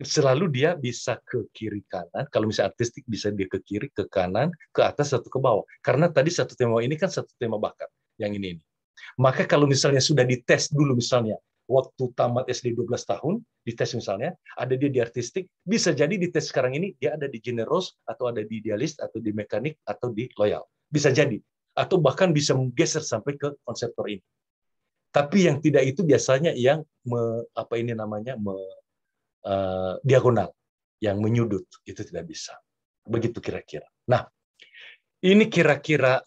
Selalu dia bisa ke kiri kanan, kalau misalnya artistik bisa dia ke kiri, ke kanan, ke atas, atau ke bawah. Karena tadi satu tema ini kan satu tema bakat, yang ini. Maka kalau misalnya sudah dites dulu misalnya, waktu tamat SD 12 tahun, dites misalnya, ada dia di artistik, bisa jadi di tes sekarang ini, dia ada di generous, atau ada di idealis, atau di mekanik, atau di loyal. Bisa jadi. Atau bahkan bisa menggeser sampai ke konseptor ini. Tapi yang tidak itu biasanya yang, diagonal, yang menyudut, itu tidak bisa. Begitu kira-kira. Nah, ini kira-kira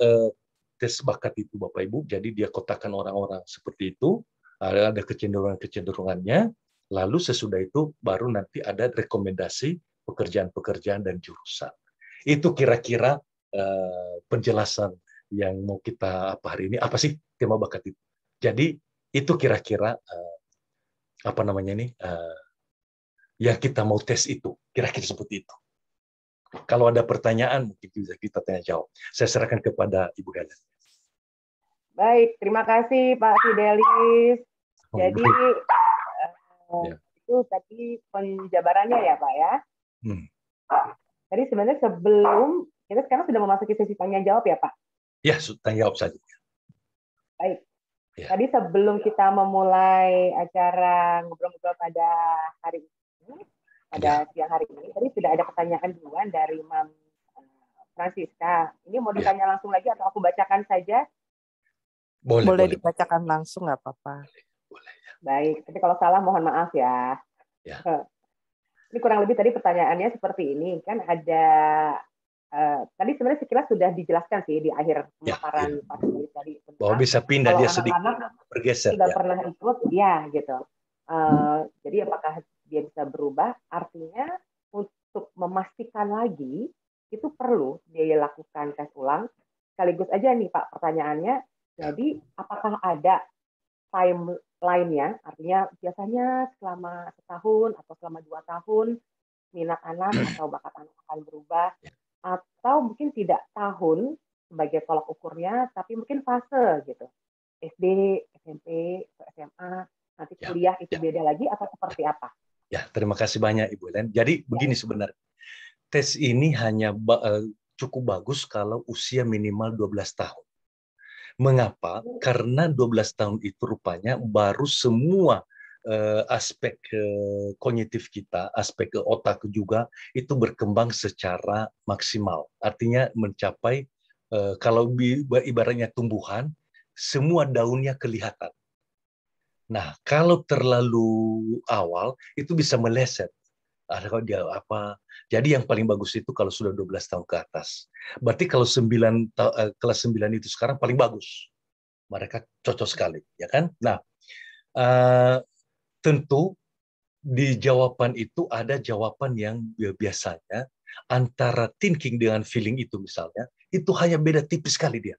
tes bakat itu Bapak Ibu. Jadi dia kotakan orang-orang seperti itu, ada kecenderungan-kecenderungannya, lalu sesudah itu baru nanti ada rekomendasi pekerjaan-pekerjaan dan jurusan. Itu kira-kira penjelasan yang mau kita apa hari ini. Apa sih tema bakat itu? Jadi itu kira-kira yang kita mau tes itu, kira-kira seperti itu. Kalau ada pertanyaan, mungkin bisa kita tanya jawab. Saya serahkan kepada Ibu Helen.
Baik, terima kasih Pak Fidelis. Jadi itu tadi penjabarannya ya Pak ya. Tadi sebenarnya sebelum, kita sekarang sudah memasuki sesi tanya jawab ya Pak?
Ya, tanya jawab saja.
Baik. Ya. Tadi sebelum kita memulai acara ngobrol-ngobrol pada hari ini, pada siang hari ini, tadi sudah ada pertanyaan duluan dari Mam Francisca. Ini mau ditanya langsung lagi atau aku bacakan saja?
Boleh dibacakan langsung, nggak apa-apa.
Boleh. Baik, tapi kalau salah mohon maaf ya. Ini kurang lebih tadi pertanyaannya seperti ini. Kan ada, tadi sebenarnya sekilas sudah dijelaskan sih di akhir pemaparan Pak Fidelis tadi.
Bahwa bisa pindah dia sedikit, bergeser.
Tidak pernah ikut, ya gitu. Jadi apakah dia bisa berubah? Artinya memastikan lagi, itu perlu dia lakukan tes ulang. Sekaligus aja nih Pak pertanyaannya, jadi apakah ada timeline-nya, artinya biasanya selama setahun atau selama 2 tahun minat anak atau bakat anak akan berubah, atau mungkin tidak tahun sebagai tolak ukurnya, tapi mungkin fase gitu. SD, SMP, SMA, nanti kuliah itu beda lagi atau seperti apa?
Ya, terima kasih banyak Ibu Ellen. Jadi begini sebenarnya, tes ini hanya cukup bagus kalau usia minimal 12 tahun. Mengapa? Karena 12 tahun itu rupanya baru semua aspek kognitif kita, aspek otak juga itu berkembang secara maksimal. Artinya mencapai kalau ibaratnya tumbuhan, semua daunnya kelihatan. Nah, kalau terlalu awal itu bisa meleset. Kalau dia apa? Jadi yang paling bagus itu kalau sudah 12 tahun ke atas. Berarti kalau kelas 9 itu sekarang paling bagus. Mereka cocok sekali, ya kan? Nah, tentu di jawaban itu ada jawaban yang biasanya antara thinking dengan feeling itu misalnya, itu hanya beda tipis sekali dia.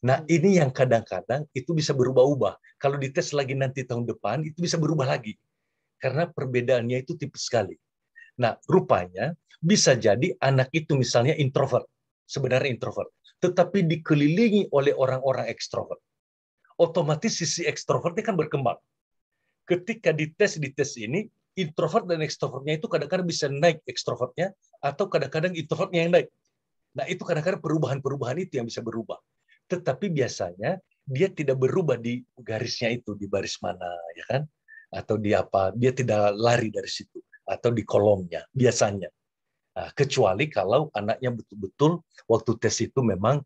Nah, ini yang kadang-kadang itu bisa berubah-ubah. Kalau dites lagi nanti tahun depan, itu bisa berubah lagi. Karena perbedaannya itu tipis sekali. Nah, rupanya bisa jadi anak itu misalnya introvert. Sebenarnya introvert. Tetapi dikelilingi oleh orang-orang ekstrovert. Otomatis sisi ekstrovertnya kan berkembang. Ketika di tes ini, introvert dan ekstrovertnya itu kadang-kadang bisa naik ekstrovertnya, atau kadang-kadang introvertnya yang naik. Nah, itu kadang-kadang perubahan-perubahan itu yang bisa berubah. Tetapi biasanya dia tidak berubah di garisnya itu, di baris mana, ya kan? Atau di apa, dia tidak lari dari situ, atau di kolomnya, biasanya. Nah, kecuali kalau anaknya betul-betul waktu tes itu memang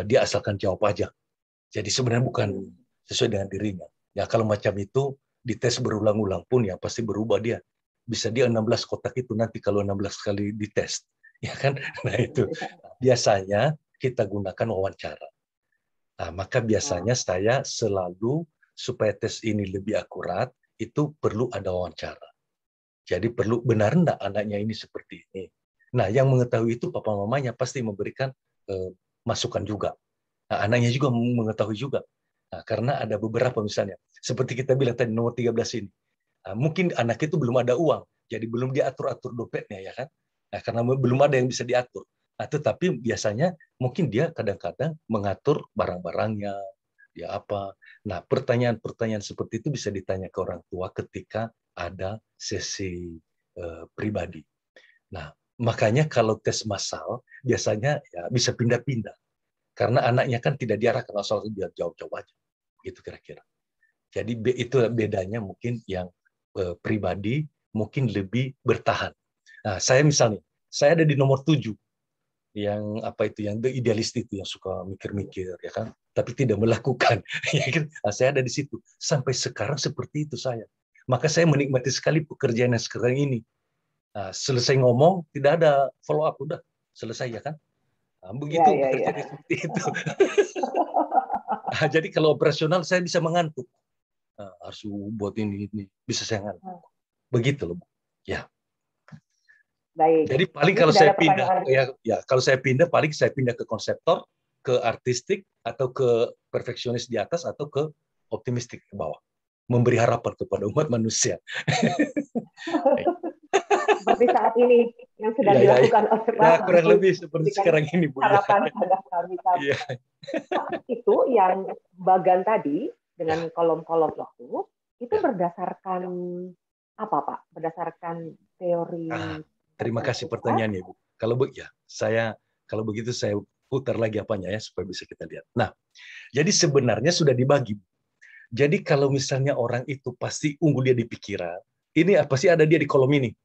dia asalkan jawab aja. Jadi sebenarnya bukan sesuai dengan dirinya. Ya kalau macam itu dites berulang-ulang pun ya pasti berubah dia. Bisa dia 16 kotak itu nanti kalau 16 kali dites. Ya kan? Nah itu. Biasanya kita gunakan wawancara. Nah, maka biasanya saya selalu supaya tes ini lebih akurat, itu perlu ada wawancara. Jadi perlu benar enggak anaknya ini seperti ini. Nah, yang mengetahui itu papa mamanya pasti memberikan masukan juga. Nah, anaknya juga mengetahui juga. Nah, karena ada beberapa misalnya, seperti kita bilang tadi nomor 13 ini. Nah, mungkin anak itu belum ada uang, jadi belum diatur-atur dompetnya ya kan. Nah, karena belum ada yang bisa diatur. Nah, tetapi biasanya mungkin dia kadang-kadang mengatur barang-barangnya, dia apa. Nah, pertanyaan-pertanyaan seperti itu bisa ditanya ke orang tua ketika ada sesi pribadi. Nah, makanya kalau tes massal biasanya ya bisa pindah-pindah. Karena anaknya kan tidak diarahkan asal dia jawab-jawab aja. Gitu kira-kira. Jadi itu bedanya mungkin yang pribadi mungkin lebih bertahan. Nah, saya misalnya, saya ada di nomor 7 yang apa itu yang the idealist itu yang suka mikir-mikir ya kan tapi tidak melakukan ya kan nah, saya ada di situ sampai sekarang seperti itu saya maka saya menikmati sekali pekerjaan yang sekarang ini nah, selesai ngomong tidak ada follow up udah selesai ya kan nah, begitu pekerjaan seperti itu nah, jadi kalau operasional saya bisa mengantuk nah, harus buat ini bisa saya ngantuk begitu loh ya.
Baik.
Jadi paling kalau saya pindah, ya kalau saya pindah paling saya pindah ke konseptor, ke artistik, atau ke perfeksionis di atas, atau ke optimistik ke bawah, memberi harapan kepada umat manusia.
Seperti saat ini yang sedang dilakukan oleh Pak.
Ya kurang lebih seperti sekarang ini Bu.
Harapan pada kami. Itu yang bagan tadi dengan kolom-kolom itu berdasarkan apa Pak? Berdasarkan teori.
Terima kasih pertanyaannya, Bu. Kalau kalau begitu saya putar lagi apanya ya supaya bisa kita lihat. Nah, jadi sebenarnya sudah dibagi. Jadi kalau misalnya orang itu pasti unggul dia di pikiran, ini pasti ada dia di kolom ini.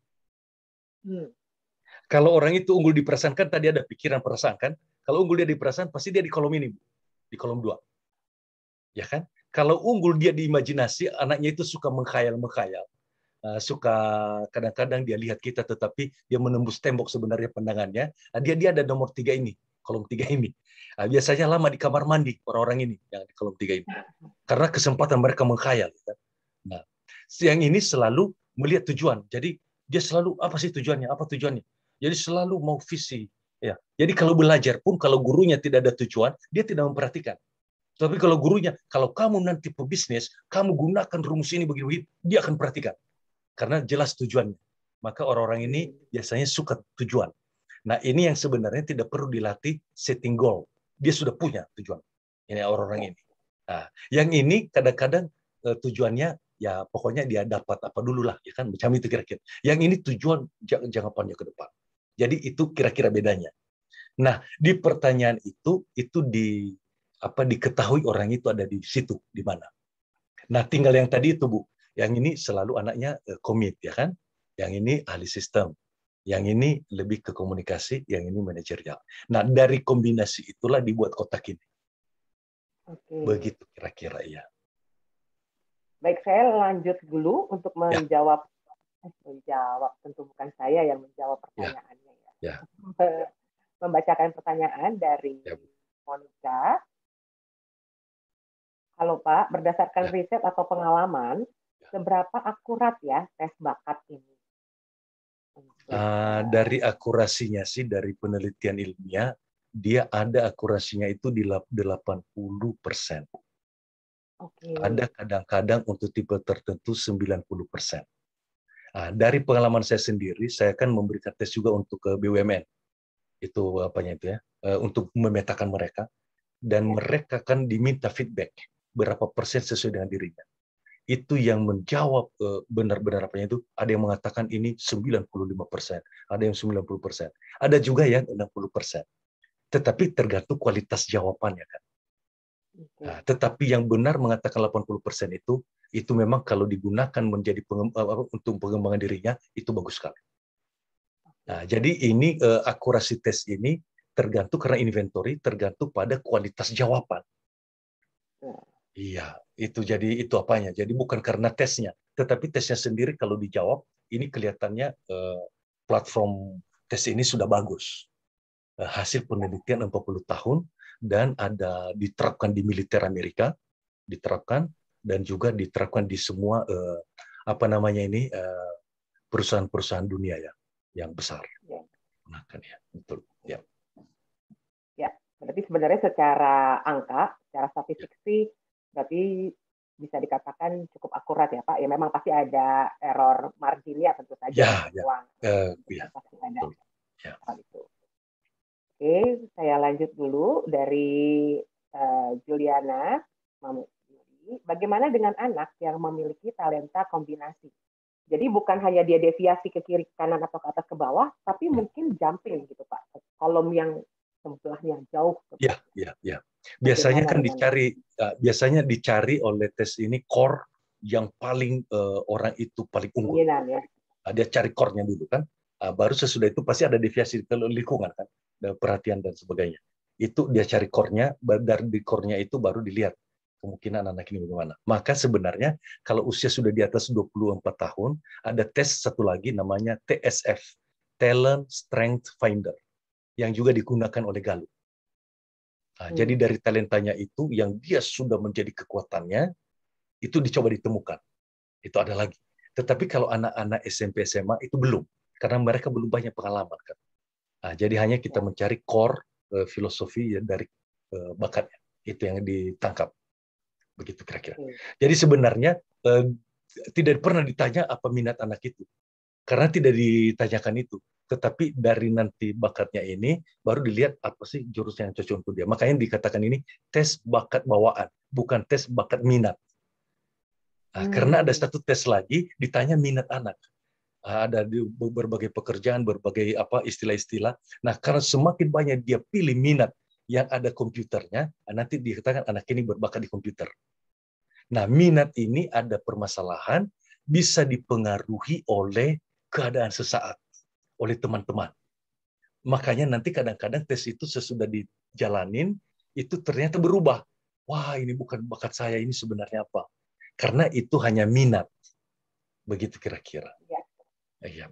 Kalau orang itu unggul di perasaan kan tadi ada pikiran perasaan kan? Kalau unggul dia di perasaan pasti dia di kolom ini, Bu. Di kolom 2. Ya kan? Kalau unggul dia di imajinasi, anaknya itu suka menghayal-menghayal. Suka kadang-kadang dia lihat kita tetapi dia menembus tembok sebenarnya pandangannya. Dia ada nomor 3 ini, kolom 3 ini. Biasanya lama di kamar mandi orang-orang ini yang di kolom 3 ini. Karena kesempatan mereka menghayal. Nah, yang ini selalu melihat tujuan. Jadi dia selalu apa sih tujuannya? Apa tujuannya? Jadi selalu mau visi. Ya. Jadi kalau belajar pun, kalau gurunya tidak ada tujuan, dia tidak memperhatikan. Tapi kalau gurunya, kalau kamu nanti pebisnis, kamu gunakan rumus ini begini, dia akan perhatikan. Karena jelas tujuannya. Maka orang-orang ini biasanya suka tujuan. Nah, ini yang sebenarnya tidak perlu dilatih setting goal. Dia sudah punya tujuan. Ini orang-orang ini. Nah, yang ini kadang-kadang tujuannya ya pokoknya dia dapat apa dulu lah, ya kan, macam itu kira-kira. Yang ini tujuan jangka panjang ke depan. Jadi itu kira-kira bedanya. Nah, di pertanyaan itu diketahui orang itu ada di situ, di mana. Nah, tinggal yang tadi itu, Bu. Yang ini selalu anaknya komit, ya kan? Yang ini ahli sistem. Yang ini lebih ke komunikasi, yang ini manajerial. Nah, dari kombinasi itulah dibuat kotak ini.
Oke.
Begitu kira-kira, ya.
Baik, saya lanjut dulu untuk menjawab. Tentu bukan saya yang menjawab pertanyaannya. Ya. Membacakan pertanyaan dari Monica. Halo Pak, berdasarkan riset atau pengalaman, seberapa akurat ya tes bakat ini?
Dari akurasinya sih, dari penelitian ilmiah, dia ada akurasinya itu di 80%. Ada kadang-kadang untuk tipe tertentu 90%. Dari pengalaman saya sendiri, saya kan memberikan tes juga untuk ke BUMN. Itu apanya itu ya, untuk memetakan mereka. Dan mereka kan diminta feedback, berapa persen sesuai dengan dirinya. Itu yang menjawab benar-benar apanya itu, ada yang mengatakan ini 95%, ada yang 90%, ada juga yang 60%. Tetapi tergantung kualitas jawabannya kan. Nah, tetapi yang benar mengatakan 80% itu memang kalau digunakan menjadi untuk pengembangan dirinya, itu bagus sekali. Nah, jadi ini akurasi tes ini tergantung karena inventory, tergantung pada kualitas jawaban. Iya, itu jadi itu apanya. Jadi bukan karena tesnya, tetapi tesnya sendiri kalau dijawab, ini kelihatannya platform tes ini sudah bagus. Hasil penelitian 40 tahun dan ada diterapkan di militer Amerika, diterapkan dan juga diterapkan di semua perusahaan-perusahaan dunia ya yang besar. Nah, kan ya, betul. Ya.
Ya, berarti sebenarnya secara angka, secara statistik sih berarti bisa dikatakan cukup akurat ya Pak. Ya memang pasti ada error marginnya tentu saja. Pasti ada.
Ya.
Oke, saya lanjut dulu dari Juliana. Bagaimana dengan anak yang memiliki talenta kombinasi? Jadi bukan hanya dia deviasi ke kiri, kanan, atau ke atas, ke bawah, tapi mungkin jumping gitu Pak. Kolom yang sebelahnya jauh.
Ya. Biasanya kan dicari oleh tes ini core yang paling orang itu paling unggul. Dia cari core-nya dulu kan. Baru sesudah itu pasti ada deviasi ke lingkungan kan, perhatian dan sebagainya. Itu dia cari core-nya, dari core-nya itu baru dilihat kemungkinan anak ini bagaimana. Maka sebenarnya kalau usia sudah di atas 24 tahun, ada tes satu lagi namanya TSF, Talent Strength Finder, yang juga digunakan oleh Gallup. Jadi dari talentanya itu, yang dia sudah menjadi kekuatannya, itu dicoba ditemukan. Itu ada lagi. Tetapi kalau anak-anak SMP, SMA, itu belum. Karena mereka belum banyak pengalaman. Kan? Jadi hanya kita mencari core filosofi ya, dari bakatnya. Itu yang ditangkap. Begitu kira-kira. Jadi sebenarnya tidak pernah ditanya apa minat anak itu. Karena tidak ditanyakan itu. Tetapi dari nanti bakatnya ini, baru dilihat apa sih jurusan yang cocok untuk dia. Makanya dikatakan ini tes bakat bawaan, bukan tes bakat minat. Karena ada satu tes lagi, ditanya minat anak. Ada di berbagai pekerjaan, berbagai istilah-istilah. Nah, karena semakin banyak dia pilih minat yang ada komputernya, nanti dikatakan anak ini berbakat di komputer. Nah, minat ini ada permasalahan, bisa dipengaruhi oleh keadaan sesaat, oleh teman-teman. Makanya nanti kadang-kadang tes itu sesudah dijalanin, itu ternyata berubah. Wah, ini bukan bakat saya, ini sebenarnya apa? Karena itu hanya minat. Begitu kira-kira.
Ya.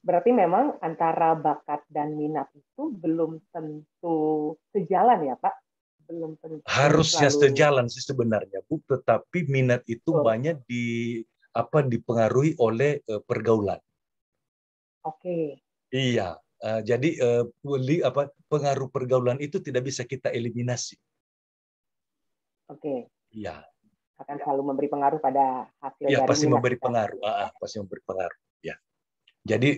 Berarti memang antara bakat dan minat itu belum tentu sejalan ya Pak? Belum tentu
harusnya sejalan sih sebenarnya Bu, tetapi minat itu banyak dipengaruhi oleh pergaulan.
Oke.
Iya, jadi pengaruh pergaulan itu tidak bisa kita eliminasi.
Oke.
Iya.
Akan selalu memberi pengaruh pada hasil
Ya,
dari
pasti
minat
memberi
kita.
pengaruh. Pasti memberi pengaruh. Ya. Jadi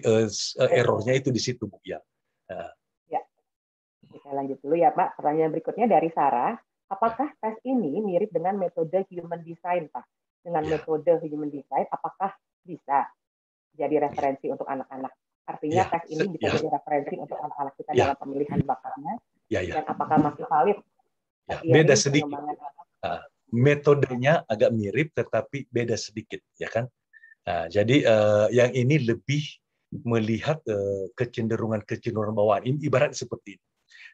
errornya itu di situ, Bu. Ya.
Ya. Saya lanjut dulu ya, Pak. Pertanyaan berikutnya dari Sarah. Apakah tes ini mirip dengan metode human design, Pak? Dengan metode human design, apakah bisa jadi referensi untuk anak-anak? Artinya tes ini bisa jadi referensi untuk anak-anak kita dalam pemilihan bakatnya. Dan apakah masih valid?
Beda sedikit. Metodenya agak mirip, tetapi beda sedikit, ya kan? Jadi yang ini lebih melihat kecenderungan bawaan. Ini ibarat seperti ini.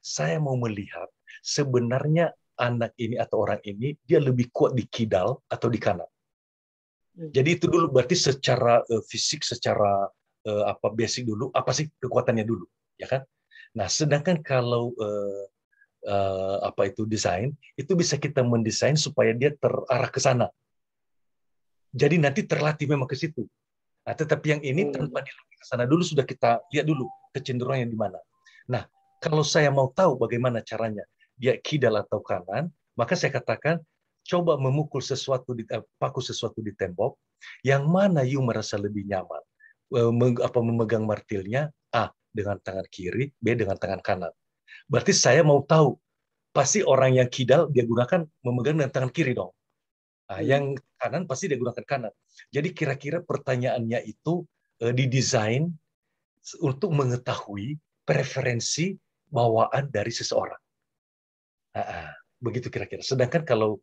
Saya mau melihat sebenarnya anak ini atau orang ini dia lebih kuat di kidal atau di kanan. Jadi itu dulu berarti secara fisik, secara basic dulu, apa sih kekuatannya dulu, ya kan? Nah, sedangkan kalau desain, itu bisa kita mendesain supaya dia terarah ke sana. Jadi nanti terlatih memang ke situ. Nah, tetapi yang ini tanpa dilatih ke sana dulu, sudah kita lihat dulu kecenderungannya di mana. Nah, kalau saya mau tahu bagaimana caranya dia kidal atau kanan, maka saya katakan coba memukul sesuatu paku sesuatu di tembok, yang mana you merasa lebih nyaman. Memegang martilnya, A dengan tangan kiri, B dengan tangan kanan. Berarti saya mau tahu, pasti orang yang kidal dia gunakan memegang dengan tangan kiri dong. Yang kanan pasti dia gunakan kanan. Jadi kira-kira pertanyaannya itu didesain untuk mengetahui preferensi bawaan dari seseorang. Begitu kira-kira. Sedangkan kalau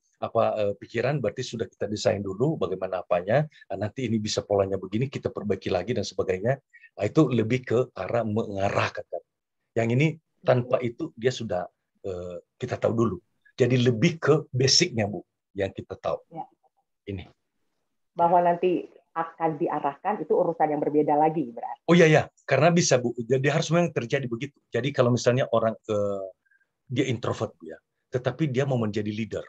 pikiran berarti sudah kita desain dulu bagaimana apanya. Nanti ini bisa polanya begini, kita perbaiki lagi dan sebagainya. Itu lebih ke arah mengarahkan. Yang ini tanpa itu dia sudah kita tahu dulu. Jadi lebih ke basicnya, Bu, yang kita tahu.
Ya.
Ini.
Bahwa nanti akan diarahkan itu urusan yang berbeda lagi berarti.
Oh iya, karena bisa, Bu. Jadi harus memang terjadi begitu. Jadi kalau misalnya orang dia introvert, ya, tetapi dia mau menjadi leader.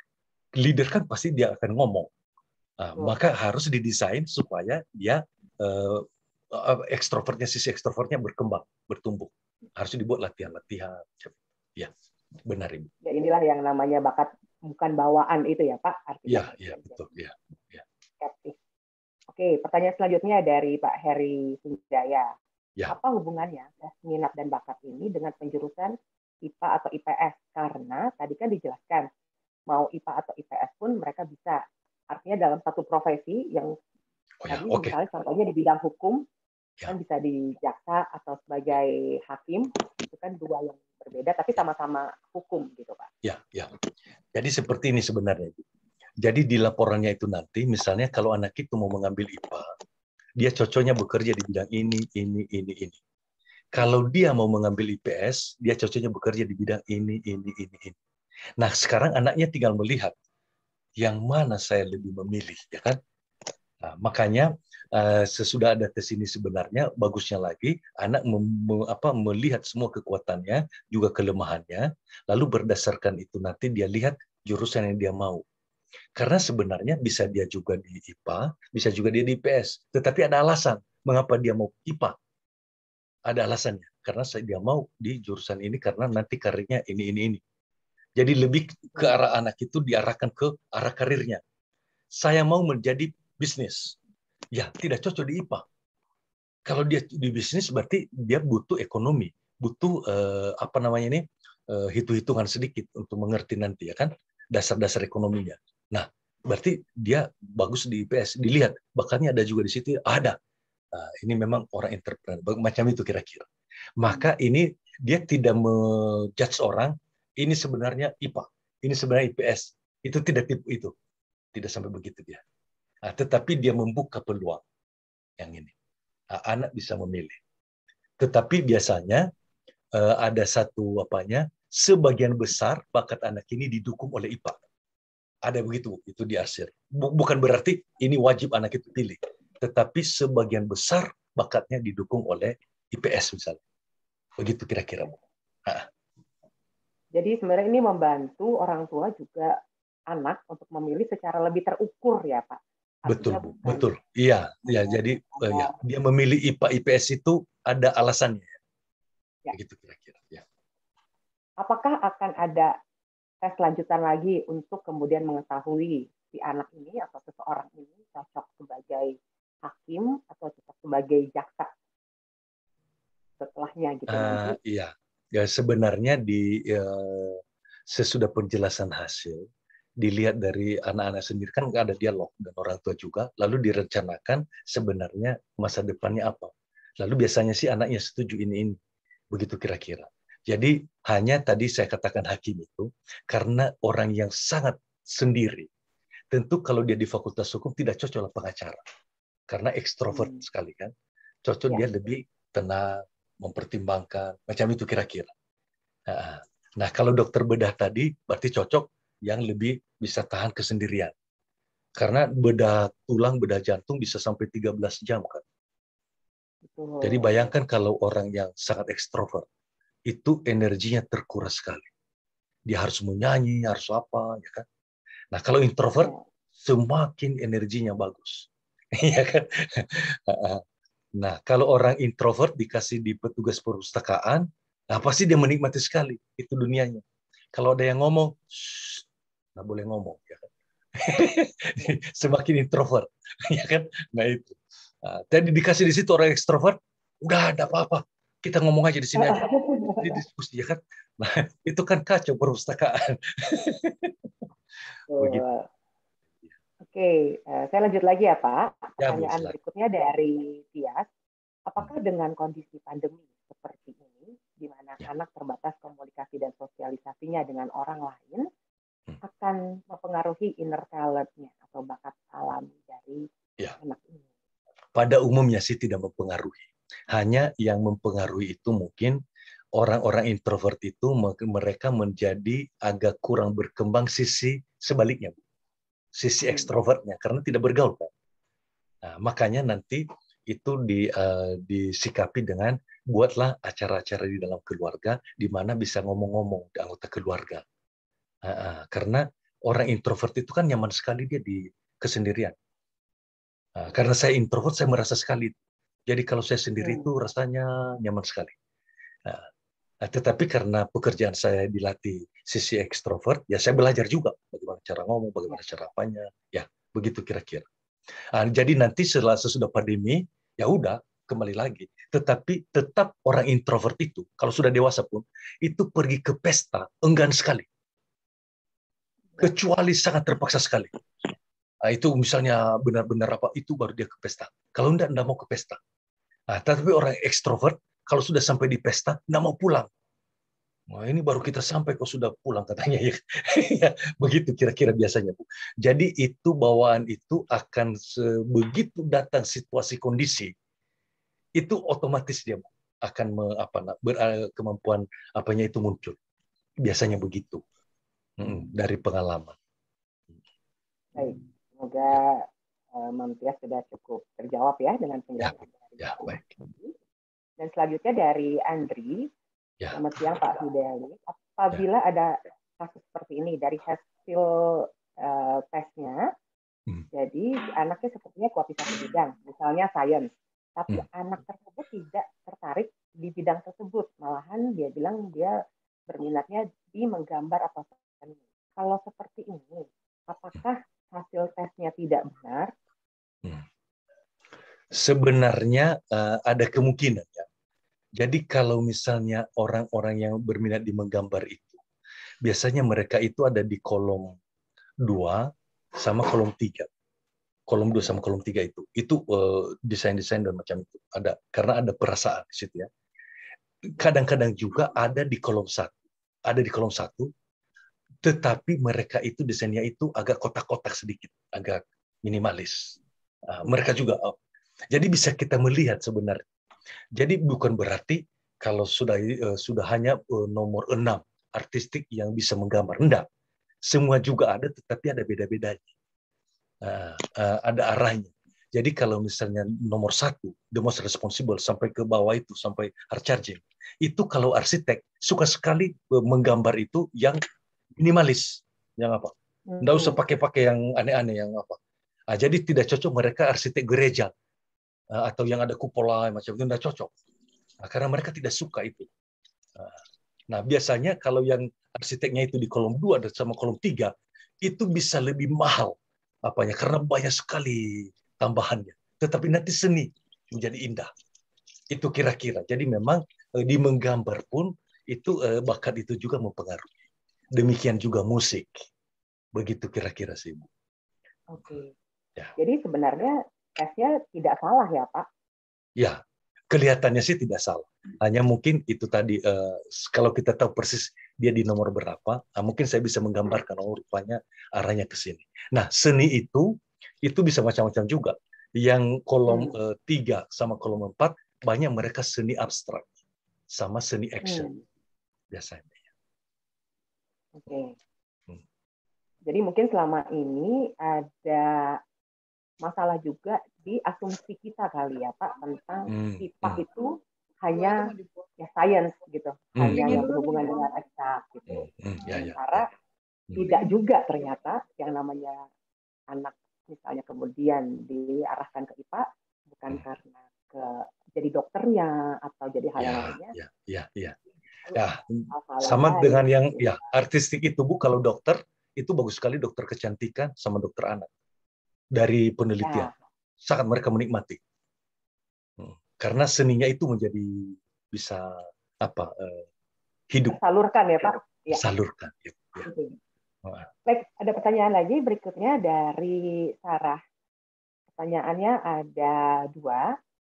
Leader kan pasti dia akan ngomong. Maka harus didesain supaya dia sisi ekstrovertnya berkembang, bertumbuh. Harus dibuat latihan-latihan. Ya, benar, Ibu.
Ya, inilah yang namanya bakat bukan bawaan itu ya, Pak.
Artinya. Iya, betul. Ya.
Oke, pertanyaan selanjutnya dari Pak Heri Sunjaya.
Ya.
Apa hubungannya minat dan bakat ini dengan penjurusan IPA atau IPS? Karena tadi kan dijelaskan, mau IPA atau IPS pun mereka bisa. Artinya dalam satu profesi yang misalnya contohnya di bidang hukum, kan bisa di jaksa atau sebagai hakim, itu kan dua yang berbeda, tapi sama-sama hukum gitu, Pak.
Ya. Jadi seperti ini sebenarnya. Jadi di laporannya itu nanti, misalnya kalau anak itu mau mengambil IPA, dia cocoknya bekerja di bidang ini. Kalau dia mau mengambil IPS, dia cocoknya bekerja di bidang ini. Nah, sekarang anaknya tinggal melihat yang mana saya lebih memilih, ya kan? Nah, makanya sesudah ada tes ini sebenarnya bagusnya lagi anak melihat semua kekuatannya, juga kelemahannya, lalu berdasarkan itu nanti dia lihat jurusan yang dia mau. Karena sebenarnya bisa dia juga di IPA, bisa juga dia di IPS. Tetapi ada alasan mengapa dia mau IPA. Ada alasannya. Karena dia mau di jurusan ini karena nanti karirnya ini. Jadi lebih ke arah anak itu diarahkan ke arah karirnya. Saya mau menjadi bisnis. Ya, tidak cocok di IPA. Kalau dia di bisnis berarti dia butuh ekonomi. Butuh hitung-hitungan sedikit untuk mengerti nanti, ya kan? Dasar-dasar ekonominya. Nah, berarti dia bagus di IPS. Dilihat, bakatnya ada juga di situ. Ada. Nah, ini memang orang entrepreneur. Macam itu kira-kira. Maka ini dia tidak menjudge orang, ini sebenarnya IPA. Ini sebenarnya IPS. Itu tidak tipe itu. Tidak sampai begitu dia. Nah, tetapi dia membuka peluang yang ini. Nah, anak bisa memilih. Tetapi biasanya ada satu sebagian besar bakat anak ini didukung oleh IPA. Ada begitu, itu diarsir. Bukan berarti ini wajib anak itu pilih, tetapi sebagian besar bakatnya didukung oleh IPS misalnya. Begitu kira-kira.
Jadi sebenarnya ini membantu orang tua juga anak untuk memilih secara lebih terukur ya, Pak.
Artinya betul. Iya, jadi dia memilih IPA IPS itu ada alasannya.
Ya.
Begitu kira-kira. Ya.
Apakah akan ada tes lanjutan lagi untuk kemudian mengetahui si anak ini atau seseorang ini cocok sebagai hakim atau cocok sebagai jaksa setelahnya gitu nanti?
Iya, ya sebenarnya sesudah penjelasan hasil dilihat dari anak-anak sendiri kan ada dialog dan orang tua juga, lalu direncanakan sebenarnya masa depannya apa. Lalu biasanya sih anaknya setuju ini begitu kira-kira. Jadi hanya tadi saya katakan hakim itu karena orang yang sangat sendiri. Tentu kalau dia di Fakultas Hukum tidak cocok lah pengacara karena ekstrovert sekali kan. Cocok dia lebih tenang, mempertimbangkan, macam itu kira-kira. Nah, kalau dokter bedah tadi berarti cocok yang lebih bisa tahan kesendirian. Karena bedah tulang, bedah jantung bisa sampai 13 jam kan. Jadi bayangkan kalau orang yang sangat ekstrovert, itu energinya terkuras sekali. Dia harus menyanyi, harus apa, ya kan. Nah, kalau introvert, semakin energinya bagus. Ya kan? Nah, kalau orang introvert dikasih di petugas perpustakaan, nah pasti dia menikmati sekali itu dunianya. Kalau ada yang ngomong, nggak boleh ngomong, ya kan? Semakin introvert, ya kan? Nah itu. Tadi dikasih di situ orang ekstrovert, udah ada apa-apa, kita ngomong aja di sini aja, di diskusi, ya kan? Nah itu kan kacau perpustakaan. Begitu.
Oke, saya lanjut lagi ya Pak.
Ya,
Pertanyaan berikutnya dari Tias. Apakah dengan kondisi pandemi seperti ini, di mana anak terbatas komunikasi dan sosialisasinya dengan orang lain, akan mempengaruhi inner talent-nya atau bakat alami dari anak ini?
Pada umumnya sih tidak mempengaruhi. Hanya yang mempengaruhi itu mungkin orang-orang introvert itu mereka menjadi agak kurang berkembang sisi sebaliknya, sisi ekstrovertnya, karena tidak bergaul kan. Nah, makanya nanti itu disikapi dengan buatlah acara-acara di dalam keluarga di mana bisa ngomong-ngomong di anggota keluarga. Karena orang introvert itu kan nyaman sekali dia di kesendirian. Karena saya introvert, saya merasa sekali. Jadi kalau saya sendiri itu rasanya nyaman sekali. Tetapi karena pekerjaan saya dilatih sisi ekstrovert, ya saya belajar juga bagaimana cara ngomong, bagaimana cara apanya, ya begitu kira-kira. Jadi nanti sesudah pandemi, ya udah kembali lagi. Tetapi tetap orang introvert itu, kalau sudah dewasa pun, itu pergi ke pesta enggan sekali. Kecuali sangat terpaksa sekali. Itu misalnya benar-benar apa, itu baru dia ke pesta. Kalau enggak mau ke pesta. Tapi orang ekstrovert, kalau sudah sampai di pesta, enggak mau pulang. Wah, ini baru kita sampai kok sudah pulang katanya ya. Begitu kira-kira biasanya, Bu. Jadi itu bawaan itu akan begitu datang situasi kondisi itu otomatis dia akan kemampuan apanya itu muncul. Biasanya begitu. Dari pengalaman.
Baik, semoga Mam Tias sudah cukup terjawab ya dengan penjelasan dari
baik.
Dan selanjutnya dari Andri. Selamat siang Pak Fideli. Apabila ada kasus seperti ini dari hasil tesnya, jadi anaknya sepertinya kuat di satu bidang, misalnya sains, tapi anak tersebut tidak tertarik di bidang tersebut, malahan dia bilang dia berminatnya di menggambar atau seni. Kalau seperti ini, apakah hasil tesnya tidak benar?
Sebenarnya ada kemungkinan ya. Jadi kalau misalnya orang-orang yang berminat di menggambar itu, biasanya mereka itu ada di kolom 2 sama kolom 3. Kolom 2 sama kolom 3 itu. Itu desain-desain dan macam itu. Ada karena ada perasaan di situ ya. Kadang-kadang juga ada di kolom 1. Ada di kolom 1, tetapi mereka itu desainnya itu agak kotak-kotak sedikit, agak minimalis. Mereka juga jadi bisa kita melihat sebenarnya. Jadi bukan berarti kalau sudah hanya nomor 6 artistik yang bisa menggambar. Enggak. Semua juga ada, tetapi ada beda-bedanya. Ada arahnya. Jadi kalau misalnya nomor 1, the most responsible, sampai ke bawah itu, sampai hard charging. Itu kalau arsitek, suka sekali menggambar itu yang minimalis. Yang apa? Enggak usah pakai yang aneh-aneh, yang apa. Jadi tidak cocok mereka arsitek gereja. Atau yang ada kupola macam itu tidak cocok. Karena mereka tidak suka itu. Nah, biasanya kalau yang arsiteknya itu di kolom 2 dan sama kolom 3, itu bisa lebih mahal apanya karena banyak sekali tambahannya. Tetapi nanti seni menjadi indah. Itu kira-kira. Jadi memang di menggambar pun itu bakat itu juga mempengaruhi. Demikian juga musik. Begitu kira-kira sih, Bu.
Oke.
Ya.
Jadi sebenarnya tesnya tidak salah ya, Pak?
Ya, kelihatannya sih tidak salah. Hanya mungkin itu tadi, kalau kita tahu persis dia di nomor berapa, mungkin saya bisa menggambarkan, oh rupanya arahnya ke sini. Nah, seni itu bisa macam-macam juga. Yang kolom 3 sama kolom 4, banyak mereka seni abstrak, sama seni action, biasanya.
Oke. Jadi mungkin selama ini ada masalah juga di asumsi kita kali ya Pak tentang IPA itu hanya ya science gitu, hanya yang berhubungan dengan eksak gitu. Sementara tidak juga ternyata yang namanya anak misalnya kemudian diarahkan ke IPA bukan karena jadi dokternya atau jadi hal yang lainnya.
Ya, sama dengan yang ya artistik itu Bu, kalau dokter itu bagus sekali, dokter kecantikan sama dokter anak. Dari penelitian sangat mereka menikmati. Karena seninya itu menjadi bisa hidup.
Salurkan ya Pak.
Ya. Salurkan. Ya.
Baik, ada pertanyaan lagi berikutnya dari Sarah. Pertanyaannya ada 2.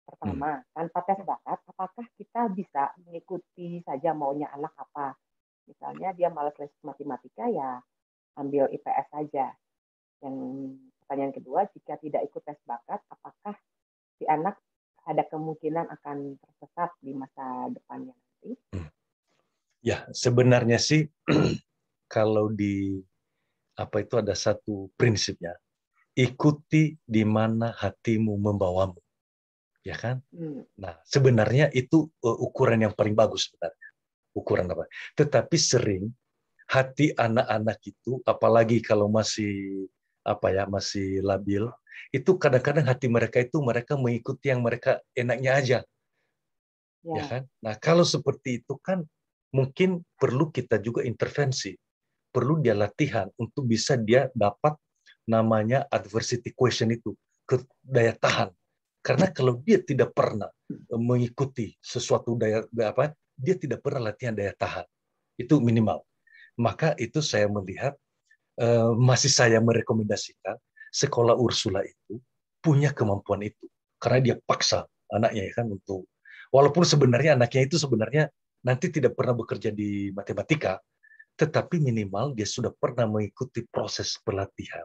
Pertama, tanpa tes bakat, apakah kita bisa mengikuti saja maunya anak apa? Misalnya dia malas les matematika, ya ambil IPS saja. Yang pertanyaan kedua, jika tidak ikut tes bakat, apakah si anak ada kemungkinan akan tersesat di masa depannya nanti?
Ya, sebenarnya sih kalau di itu ada satu prinsipnya, ikuti di mana hatimu membawamu. Ya kan? Nah, sebenarnya itu ukuran yang paling bagus sebenarnya. Ukuran apa? Tetapi sering hati anak-anak itu, apalagi kalau masih masih labil, itu kadang-kadang hati mereka itu mereka mengikuti yang mereka enaknya aja. Ya kan? Nah, kalau seperti itu kan mungkin perlu kita juga intervensi. Perlu dia latihan untuk bisa dia dapat namanya adversity question itu, daya tahan. Karena kalau dia tidak pernah mengikuti sesuatu dia tidak pernah latihan daya tahan. Itu minimal. Maka itu saya melihat masih saya merekomendasikan sekolah Ursula itu punya kemampuan itu. Karena dia paksa anaknya ya kan untuk walaupun sebenarnya anaknya itu sebenarnya nanti tidak pernah bekerja di matematika, tetapi minimal dia sudah pernah mengikuti proses pelatihan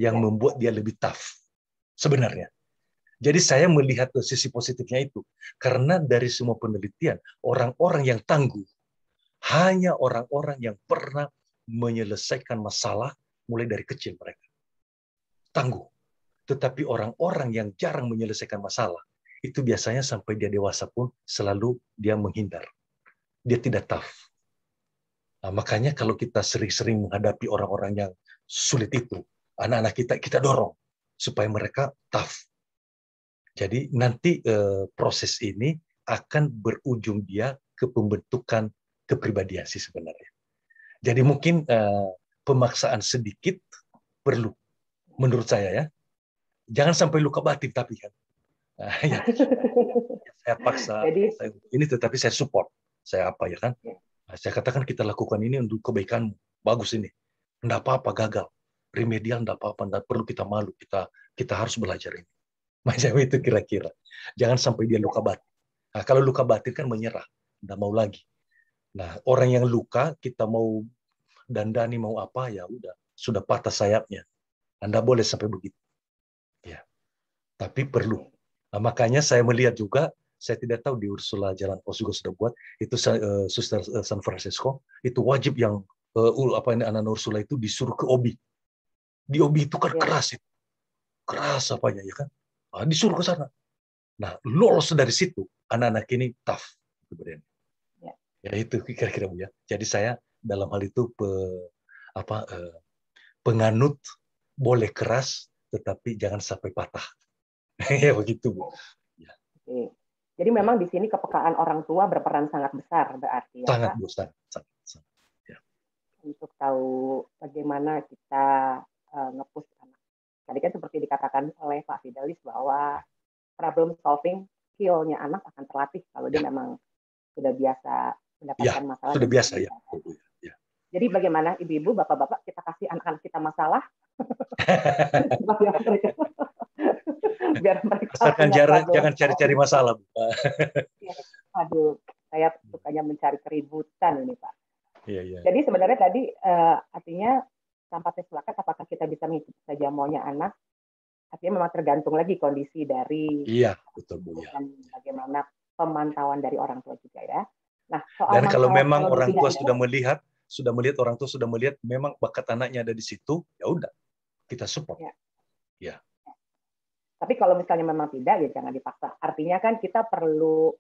yang membuat dia lebih tough sebenarnya. Jadi saya melihat sisi positifnya itu. Karena dari semua penelitian, orang-orang yang tangguh hanya orang-orang yang pernah menyelesaikan masalah mulai dari kecil mereka. Tangguh. Tetapi orang-orang yang jarang menyelesaikan masalah, itu biasanya sampai dia dewasa pun selalu dia menghindar. Dia tidak tough. Nah, makanya kalau kita sering-sering menghadapi orang-orang yang sulit itu, anak-anak kita dorong supaya mereka tough. Jadi nanti proses ini akan berujung dia ke pembentukan kepribadian sih sebenarnya. Jadi mungkin pemaksaan sedikit perlu, menurut saya ya. Jangan sampai luka batin tapi kan. Ya, saya paksa ini, tetapi saya support. Saya ya kan. Saya katakan kita lakukan ini untuk kebaikanmu. Bagus ini. Enggak apa-apa gagal. Remedial enggak apa-apa. Enggak perlu kita malu. Kita harus belajar ini. Macam itu kira-kira. Jangan sampai dia luka batin. Nah, kalau luka batin kan menyerah. Enggak mau lagi. Nah, orang yang luka, kita mau dandani mau apa, ya udah. Sudah patah sayapnya. Anda boleh sampai begitu. Ya. Tapi perlu. Nah, makanya saya melihat juga, saya tidak tahu di Ursula Jalan Pos juga sudah buat, itu Suster San Francisco, itu wajib yang anak Ursula itu disuruh ke OB. Di OB itu kan keras itu. Keras apanya ya kan. Nah, disuruh ke sana. Nah, lolos dari situ, anak-anak ini tough. Ya itu kira-kira Bu ya. Jadi saya dalam hal itu penganut boleh keras, tetapi jangan sampai patah. Ya begitu Bu. Ya.
Jadi memang di sini kepekaan orang tua berperan sangat besar berarti ya
Sangat
Pak.
besar, sangat. Ya.
Untuk tahu bagaimana kita nge-push anak. Tadi kan seperti dikatakan oleh Pak Fidelis bahwa problem solving skill-nya anak akan terlatih kalau dia memang sudah biasa mendapatkan masalah.
Sudah biasa ya.
Jadi bagaimana ibu-ibu, bapak-bapak kita kasih anak-anak kita masalah, biar mereka
asalkan jangan cari-cari masalah.
Ya, aduh, saya sukanya mencari keributan ini Pak.
Iya.
Jadi sebenarnya tadi artinya tanpa sepakat apakah kita bisa mengikuti saja maunya anak, artinya memang tergantung lagi kondisi dari
betul Bu ya.
Dan bagaimana pemantauan dari orang tua juga ya. Nah, soal
dan kalau memang orang tua sudah melihat orang tua sudah melihat memang bakat anaknya ada di situ, ya udah kita support. Ya.
Tapi kalau misalnya memang tidak, ya jangan dipaksa. Artinya kan kita perlu,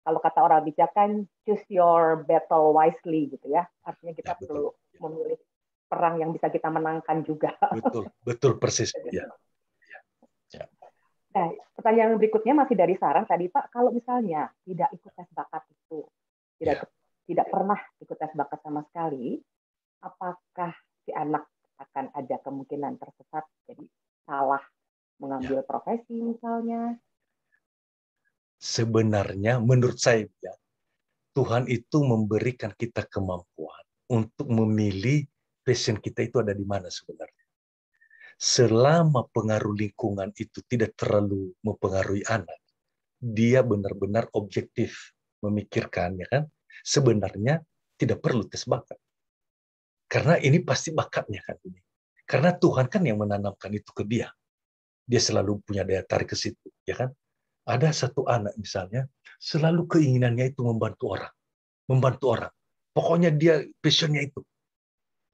kalau kata orang bijak kan, choose your battle wisely gitu ya. Artinya kita perlu memilih perang yang bisa kita menangkan juga.
Betul persis. Ya.
Nah, pertanyaan berikutnya masih dari Sarah tadi Pak, kalau misalnya tidak ikut tes bakat itu, tidak pernah ikut tes bakat sama sekali, apakah si anak akan ada kemungkinan tersesat, jadi salah mengambil profesi misalnya?
Sebenarnya menurut saya ya, Tuhan itu memberikan kita kemampuan untuk memilih passion kita itu ada di mana sebenarnya. Selama pengaruh lingkungan itu tidak terlalu mempengaruhi anak, dia benar-benar objektif memikirkan, ya kan? Sebenarnya tidak perlu tes bakat. Karena ini pasti bakatnya kan ini. Karena Tuhan kan yang menanamkan itu ke dia. Dia selalu punya daya tarik ke situ, ya kan? Ada satu anak misalnya, selalu keinginannya itu membantu orang. Pokoknya dia passionnya itu.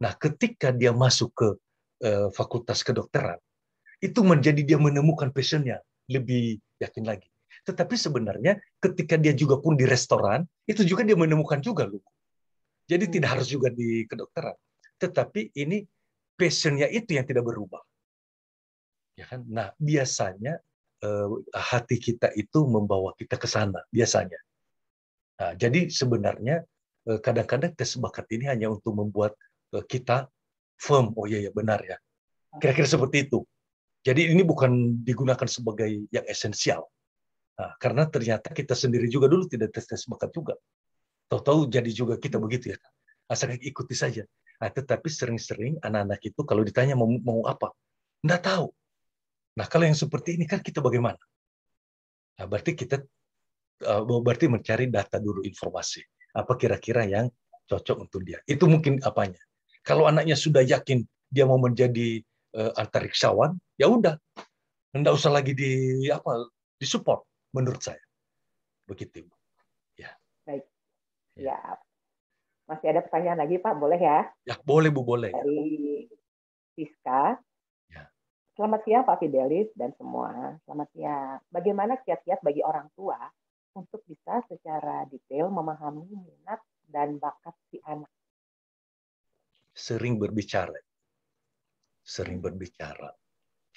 Nah, ketika dia masuk ke fakultas kedokteran, itu menjadi dia menemukan passionnya, lebih yakin lagi. Tetapi sebenarnya ketika dia juga pun di restoran, itu juga dia menemukan juga loh. Jadi tidak harus juga di kedokteran. Tetapi ini passionnya itu yang tidak berubah. Ya kan? Nah, biasanya hati kita itu membawa kita ke sana, biasanya. Nah, jadi sebenarnya kadang-kadang tes bakat ini hanya untuk membuat kita firm, oh iya benar ya. Kira-kira seperti itu. Jadi ini bukan digunakan sebagai yang esensial. Nah, karena ternyata kita sendiri juga dulu tidak tes bakat juga. Tahu-tahu jadi juga kita begitu ya. Asal ikuti saja. Nah, tetapi sering-sering anak-anak itu kalau ditanya mau apa, nggak tahu. Nah, kalau yang seperti ini kan kita bagaimana? Nah, berarti mencari data dulu, informasi. Apa kira-kira yang cocok untuk dia. Itu mungkin apanya. Kalau anaknya sudah yakin dia mau menjadi antariksawan, ya udah. Nggak usah lagi disupport menurut saya. Begitu. Ya.
Baik. Ya. Masih ada pertanyaan lagi Pak, boleh ya?
Ya, boleh Bu, boleh.
Dari Siska.
Ya.
Selamat siang Pak Fidelis dan semua. Selamat siang. Bagaimana kiat-kiat bagi orang tua untuk bisa secara detail memahami minat dan bakat si anak?
Sering berbicara.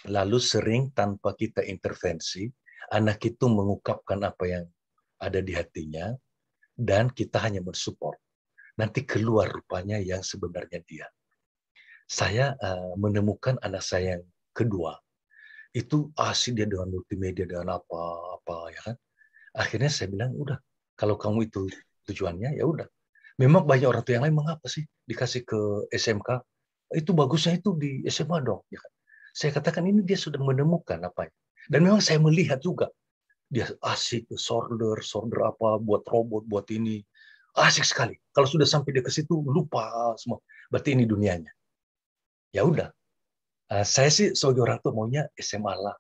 Lalu sering tanpa kita intervensi, anak itu mengungkapkan apa yang ada di hatinya, dan kita hanya mensupport. Nanti keluar rupanya yang sebenarnya dia. Saya menemukan anak saya yang kedua, itu asik dia dengan multimedia, dengan apa ya kan. Akhirnya saya bilang, udah, kalau kamu itu tujuannya, ya udah. Memang banyak orang tua yang lain, mengapa sih dikasih ke SMK? Itu bagusnya itu di SMA dong. Ya kan? Saya katakan ini dia sudah menemukan apa. Dan memang saya melihat juga, dia asik, solder apa, buat robot, buat ini. Asik sekali. Kalau sudah sampai dia ke situ, lupa semua. Berarti ini dunianya. Ya udah. Saya sih sebagai orang tua maunya SMA lah.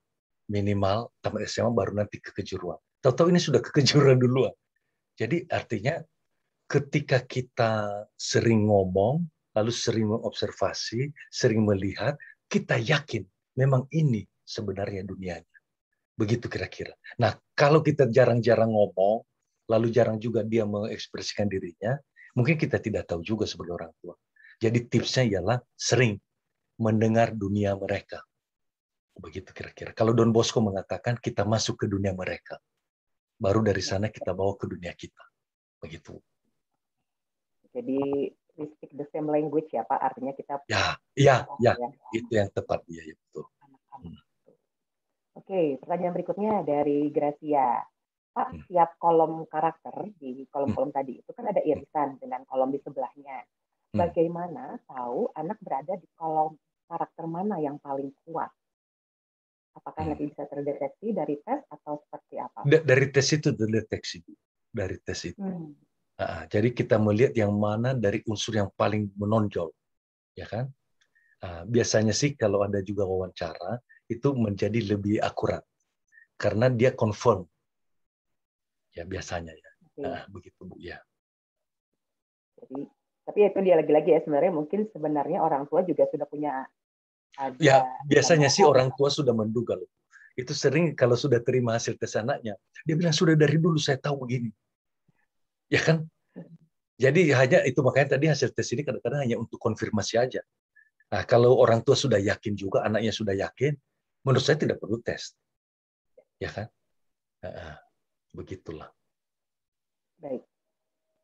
Minimal tamat SMA baru nanti ke kejuruan. Tahu-tahu ini sudah ke kejuruan duluan. Jadi artinya ketika kita sering ngomong, lalu sering mengobservasi, sering melihat, kita yakin memang ini sebenarnya dunianya. Begitu kira-kira. Nah, kalau kita jarang-jarang ngomong, lalu jarang juga dia mengekspresikan dirinya, mungkin kita tidak tahu juga sebagai orang tua. Jadi tipsnya ialah sering mendengar dunia mereka. Begitu kira-kira. Kalau Don Bosco mengatakan kita masuk ke dunia mereka. Baru dari sana kita bawa ke dunia kita. Begitu.
Jadi we speak the same language ya Pak, artinya kita
ya, itu yang tepat ya, betul.
Oke, pertanyaan berikutnya dari Gracia. Pak, tiap kolom karakter di kolom-kolom tadi itu kan ada irisan dengan kolom di sebelahnya. Bagaimana tahu anak berada di kolom karakter mana yang paling kuat? Apakah nanti bisa terdeteksi dari tes atau seperti apa?
Dari tes itu terdeteksi. Dari tes itu. Jadi kita melihat yang mana dari unsur yang paling menonjol, ya kan? Biasanya sih kalau ada juga wawancara itu menjadi lebih akurat karena dia confirm, ya biasanya ya. Begitu Bu ya.
Jadi, tapi itu dia lagi-lagi ya sebenarnya orang tua juga sudah punya
ya biasanya sih orang tua sudah menduga loh. Itu sering kalau sudah terima hasil tes anaknya, dia bilang sudah dari dulu saya tahu begini. Ya kan? Jadi hanya itu makanya tadi hasil tes ini kadang-kadang hanya untuk konfirmasi aja. Nah, kalau orang tua sudah yakin juga, anaknya sudah yakin, menurut saya tidak perlu tes. Ya kan? Begitulah.
Baik.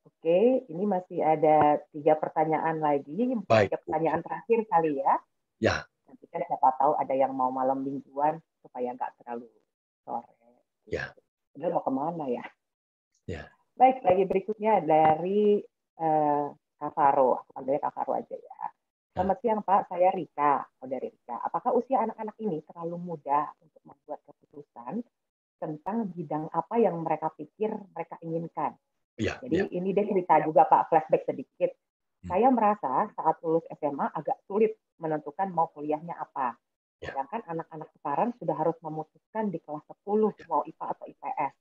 Oke, ini masih ada 3 pertanyaan lagi.
Baik.
3 pertanyaan terakhir kali ya.
Ya.
Nanti kan siapa tahu ada yang mau malam mingguan supaya nggak terlalu sore.
Ya.
Udah mau kemana ya?
Ya.
Baik, lagi berikutnya dari Kak Faro. Aku panggilnya Kak Faro aja ya. Selamat siang Pak, saya Rika. Dari Rika. Apakah usia anak-anak ini terlalu muda untuk membuat keputusan tentang bidang apa yang mereka pikir mereka inginkan? Jadi ini dia cerita juga Pak, flashback sedikit. Saya merasa saat lulus SMA agak sulit menentukan mau kuliahnya apa. Sedangkan anak-anak sekarang sudah harus memutuskan di kelas 10 mau IPA atau IPS.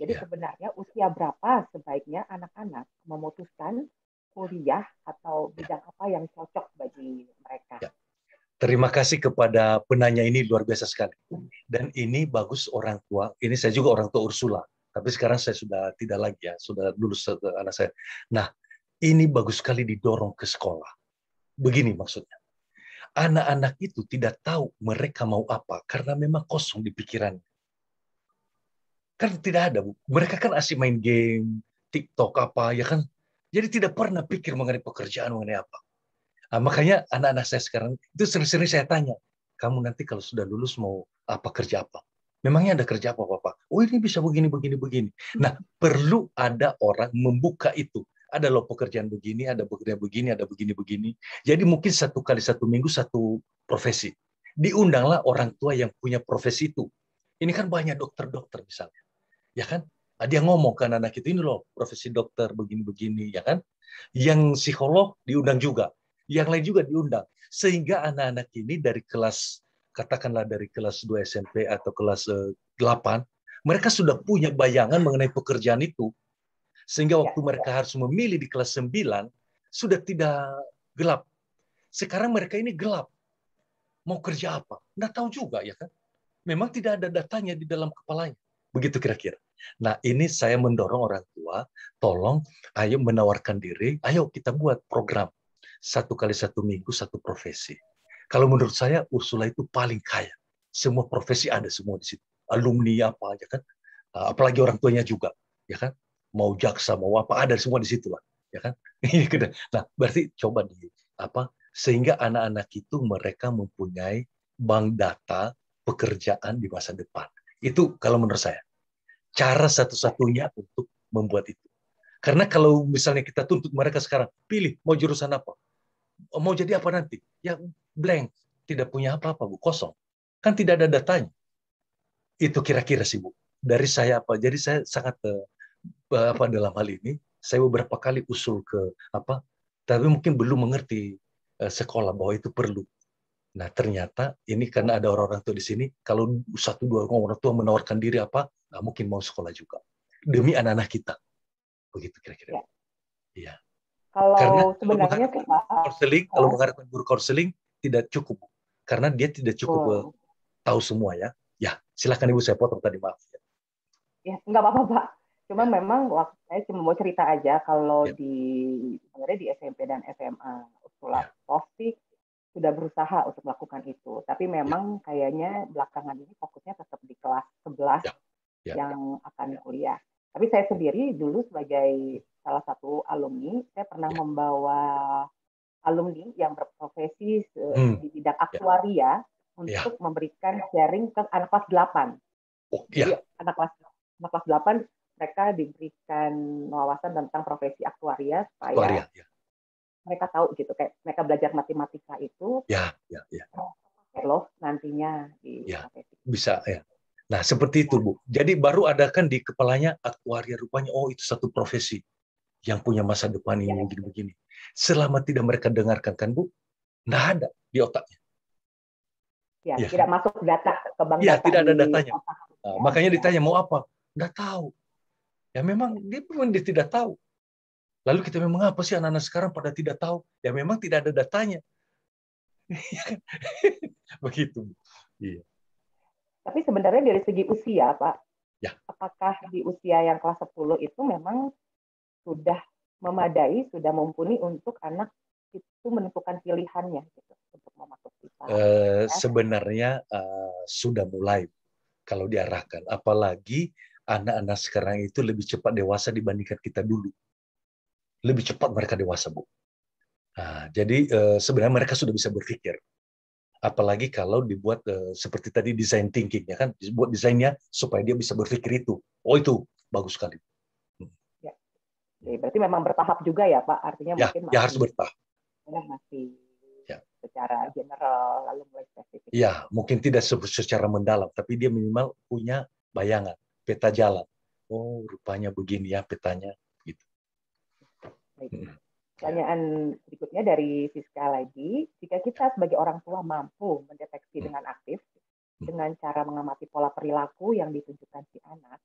Jadi sebenarnya usia berapa sebaiknya anak-anak memutuskan kuliah atau bidang apa yang cocok bagi mereka?
Terima kasih kepada penanya ini, luar biasa sekali. Dan ini bagus orang tua. Ini saya juga orang tua Ursula. Tapi sekarang saya sudah tidak lagi ya, sudah lulus anak saya. Nah, ini bagus sekali didorong ke sekolah. Begini maksudnya. Anak-anak itu tidak tahu mereka mau apa karena memang kosong di pikirannya. Kan tidak ada, Bu. Mereka kan asik main game, TikTok apa, ya kan. Jadi tidak pernah pikir mengenai pekerjaan, mengenai apa. Nah, makanya anak-anak saya sekarang, itu sering-sering saya tanya, kamu nanti kalau sudah lulus mau apa, kerja apa? Memangnya ada kerja apa, Bapak? Oh, ini bisa begini, begini, begini. Nah, perlu ada orang membuka itu. Ada loh pekerjaan begini, ada pekerjaan begini, ada begini, begini. Jadi mungkin 1 kali 1 minggu 1 profesi. Diundanglah orang tua yang punya profesi itu. Ini kan banyak dokter-dokter misalnya. Ya kan? Dia ngomong ke anak itu, ini loh profesi dokter begini-begini, ya kan? Yang psikolog diundang juga, yang lain juga diundang, sehingga anak-anak ini dari kelas, katakanlah dari kelas 2 SMP atau kelas 8, mereka sudah punya bayangan mengenai pekerjaan itu, sehingga waktu mereka harus memilih di kelas 9 sudah tidak gelap. Sekarang mereka ini gelap, mau kerja apa? Nggak tahu juga, ya kan? Memang tidak ada datanya di dalam kepalanya. Begitu kira-kira. Nah, ini saya mendorong orang tua, tolong, ayo menawarkan diri, ayo kita buat program. 1 kali 1 minggu 1 profesi. Kalau menurut saya, Ursula itu paling kaya. Semua profesi ada semua di situ. Alumni apa aja kan. Apalagi orang tuanya juga. Ya kan. Mau jaksa, mau apa, ada semua di situ lah. Ya kan. Nah, berarti coba sehingga anak-anak itu mereka mempunyai bank data pekerjaan di masa depan. Itu kalau menurut saya cara satu-satunya untuk membuat itu. Karena kalau misalnya kita tuntut mereka sekarang, pilih mau jurusan apa, mau jadi apa nanti, ya blank, tidak punya apa-apa, Bu, kosong. Kan tidak ada datanya. Itu kira-kira sih, Bu. Dari saya apa? Jadi saya sangat dalam hal ini, saya beberapa kali usul ke tapi mungkin belum mengerti sekolah bahwa itu perlu. Nah, ternyata ini karena ada orang-orang tua di sini, kalau 1-2 orang tua menawarkan diri nggak mungkin mau sekolah juga. Demi anak-anak kita. Begitu kira-kira. Iya.
Kalau sebenarnya
kalau mengharapkan guru konseling tidak cukup. Karena dia tidak cukup tahu semua ya. Ya, silakan Ibu, saya potong tadi, maaf.
Ya, nggak apa-apa, Pak. Cuma memang waktu saya cuma mau cerita aja kalau sebenarnya di SMP dan SMA Ursula Pasti sudah berusaha untuk melakukan itu. Tapi memang kayaknya belakangan ini fokusnya tetap di kelas 11 yang akan kuliah. Tapi saya sendiri dulu sebagai salah satu alumni, saya pernah membawa alumni yang berprofesi di bidang aktuaria untuk memberikan sharing ke anak kelas 8. Jadi anak kelas 8 mereka diberikan wawasan tentang profesi aktuaria supaya mereka tahu gitu, kayak mereka belajar matematika itu loh nantinya di profesi.
Bisa ya. Nah, seperti itu, Bu. Jadi baru ada kan di kepalanya aktuaria, rupanya oh itu satu profesi yang punya masa depan ini begini-begini. Selama tidak mereka dengarkan kan, Bu, nggak ada di otaknya.
Ya, tidak masuk data ke bank
data. Tidak ada datanya.
Nah,
makanya ditanya mau apa? Nggak tahu. Ya memang dia tidak tahu. Lalu kita memang apa sih anak-anak sekarang pada tidak tahu? Ya memang tidak ada datanya. Begitu. Iya.
Tapi sebenarnya dari segi usia, Pak, apakah di usia yang kelas 10 itu memang sudah memadai, sudah mumpuni untuk anak itu menentukan pilihannya gitu, untuk memasuki
sebenarnya sudah mulai kalau diarahkan. Apalagi anak-anak sekarang itu lebih cepat dewasa dibandingkan kita dulu. Lebih cepat mereka dewasa, Bu. Nah, jadi sebenarnya mereka sudah bisa berpikir. Apalagi kalau dibuat seperti tadi design thinking, ya kan, dibuat desainnya supaya dia bisa berpikir itu. Oh itu bagus sekali.
Ya. Berarti memang bertahap juga ya Pak, artinya mungkin
masih, harus bertahap.
Masih secara general lalu mulai spesifik.
Ya, mungkin tidak secara mendalam, tapi dia minimal punya bayangan, peta jalan. Oh, rupanya begini ya petanya, gitu.
Pertanyaan berikutnya dari Siska lagi, jika kita sebagai orang tua mampu mendeteksi dengan aktif dengan cara mengamati pola perilaku yang ditunjukkan si anak,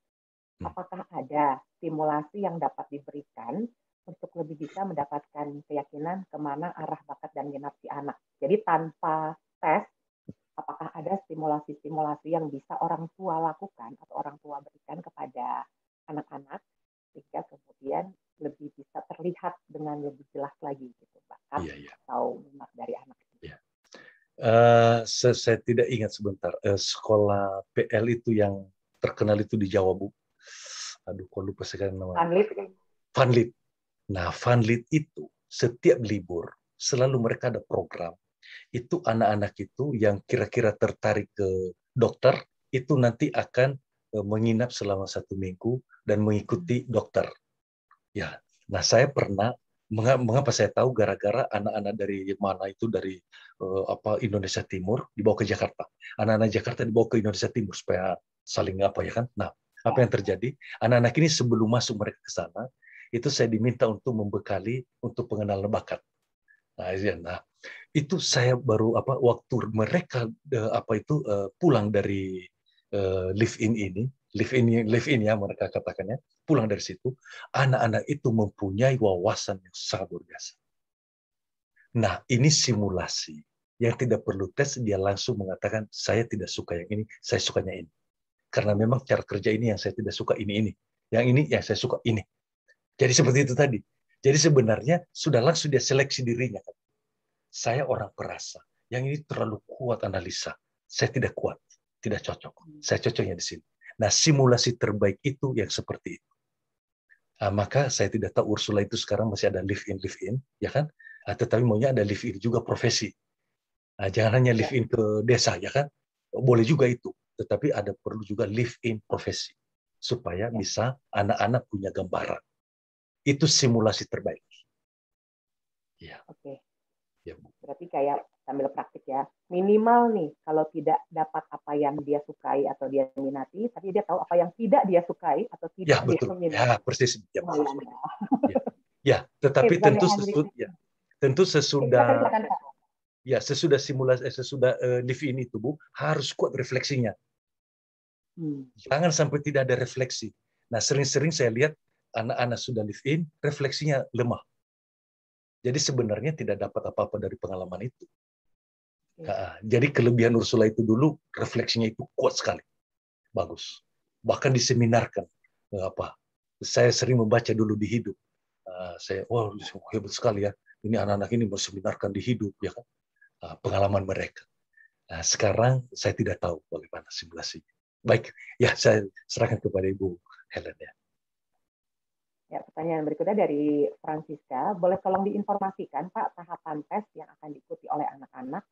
apakah ada stimulasi yang dapat diberikan untuk lebih bisa mendapatkan keyakinan kemana arah bakat dan minat si anak? Jadi tanpa tes, apakah ada stimulasi-stimulasi yang bisa orang tua lakukan atau orang tua berikan kepada anak-anak sehingga kemudian lebih bisa terlihat dengan lebih jelas lagi gitu bakat atau minat dari anak.
Saya tidak ingat sebentar sekolah PL itu yang terkenal itu di Jawa, Bu. Aduh, kok lupa sekarang namanya. Funlit. Nah, Funlit itu setiap libur selalu mereka ada program. Itu anak-anak itu yang kira-kira tertarik ke dokter itu nanti akan menginap selama 1 minggu dan mengikuti dokter. Ya, nah saya pernah mengapa saya tahu gara-gara anak-anak dari mana itu dari Indonesia Timur dibawa ke Jakarta. Anak-anak Jakarta dibawa ke Indonesia Timur supaya saling apa ya kan. Nah, apa yang terjadi? Anak-anak ini sebelum masuk mereka ke sana, itu saya diminta untuk membekali untuk pengenalan bakat. Nah, itu saya baru waktu mereka pulang dari live in ya mereka katakannya, pulang dari situ, anak-anak itu mempunyai wawasan yang sangat luar biasa. Nah, ini simulasi yang tidak perlu tes, dia langsung mengatakan saya tidak suka yang ini, saya sukanya ini. Karena memang cara kerja ini yang saya tidak suka ini. Yang ini yang saya suka ini. Jadi seperti itu tadi. Jadi sebenarnya sudah langsung dia seleksi dirinya. Saya orang perasa, yang ini terlalu kuat analisa. Saya tidak kuat, tidak cocok. Saya cocoknya di sini. Nah, simulasi terbaik itu yang seperti itu. Nah, maka saya tidak tahu Ursula itu sekarang masih ada live in, ya kan? Tetapi maunya ada live in juga profesi. Nah, jangan hanya live in ke desa, ya kan? Boleh juga itu, tetapi ada perlu juga live in profesi supaya bisa anak-anak punya gambaran. Itu simulasi terbaik. Ya.
Oke. Ya, berarti kayak sambil praktik ya. Minimal nih, kalau tidak dapat apa yang dia sukai atau dia minati, tapi dia tahu apa yang tidak dia sukai atau tidak dia minati.
Ya, persis. Ya, tetapi tentu sesudah simulasi, sesudah live in itu, Bu, harus kuat refleksinya. Jangan sampai tidak ada refleksi. Nah, sering-sering saya lihat anak-anak sudah live in, refleksinya lemah. Jadi sebenarnya tidak dapat apa-apa dari pengalaman itu. Jadi kelebihan Ursula itu dulu, refleksinya itu kuat sekali. Bagus. Bahkan diseminarkan. Saya sering membaca dulu di Hidup. Saya, hebat sekali ya. Ini anak-anak ini menseminarkan di Hidup, ya kan? Pengalaman mereka. Nah, sekarang saya tidak tahu bagaimana simulasinya. Baik, ya saya serahkan kepada Ibu Helen ya.
Ya, pertanyaan berikutnya dari Francisca. Boleh tolong diinformasikan, Pak, tahapan tes yang akan diikuti oleh anak-anak?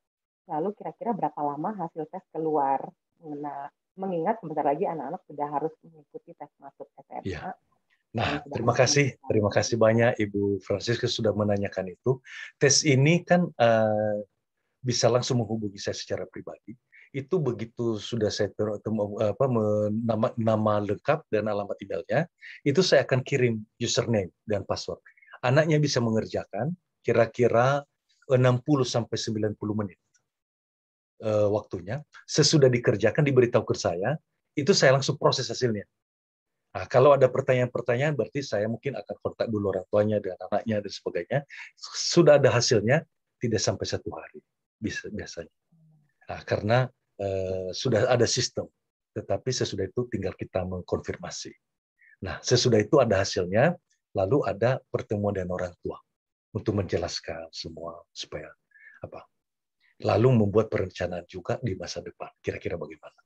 Lalu kira-kira berapa lama hasil tes keluar? Nah, mengingat sebentar lagi anak-anak sudah harus mengikuti tes masuk SMA.
Ya. Nah, terima kasih banyak Ibu Francisca sudah menanyakan itu. Tes ini kan bisa langsung menghubungi saya secara pribadi. Itu begitu sudah saya nama lengkap dan alamat emailnya, itu saya akan kirim username dan password. Anaknya bisa mengerjakan kira-kira 60-90 menit waktunya. Sesudah dikerjakan diberitahu ke saya, itu saya langsung proses hasilnya. Nah, kalau ada pertanyaan-pertanyaan, berarti saya mungkin akan kontak dulu orang tuanya dan anaknya dan sebagainya. Sudah ada hasilnya, tidak sampai 1 hari biasanya. Nah, karena sudah ada sistem, tetapi sesudah itu tinggal kita mengkonfirmasi. Nah, sesudah itu ada hasilnya, lalu ada pertemuan dengan orang tua untuk menjelaskan semua supaya apa. Lalu membuat perencanaan juga di masa depan. Kira-kira bagaimana?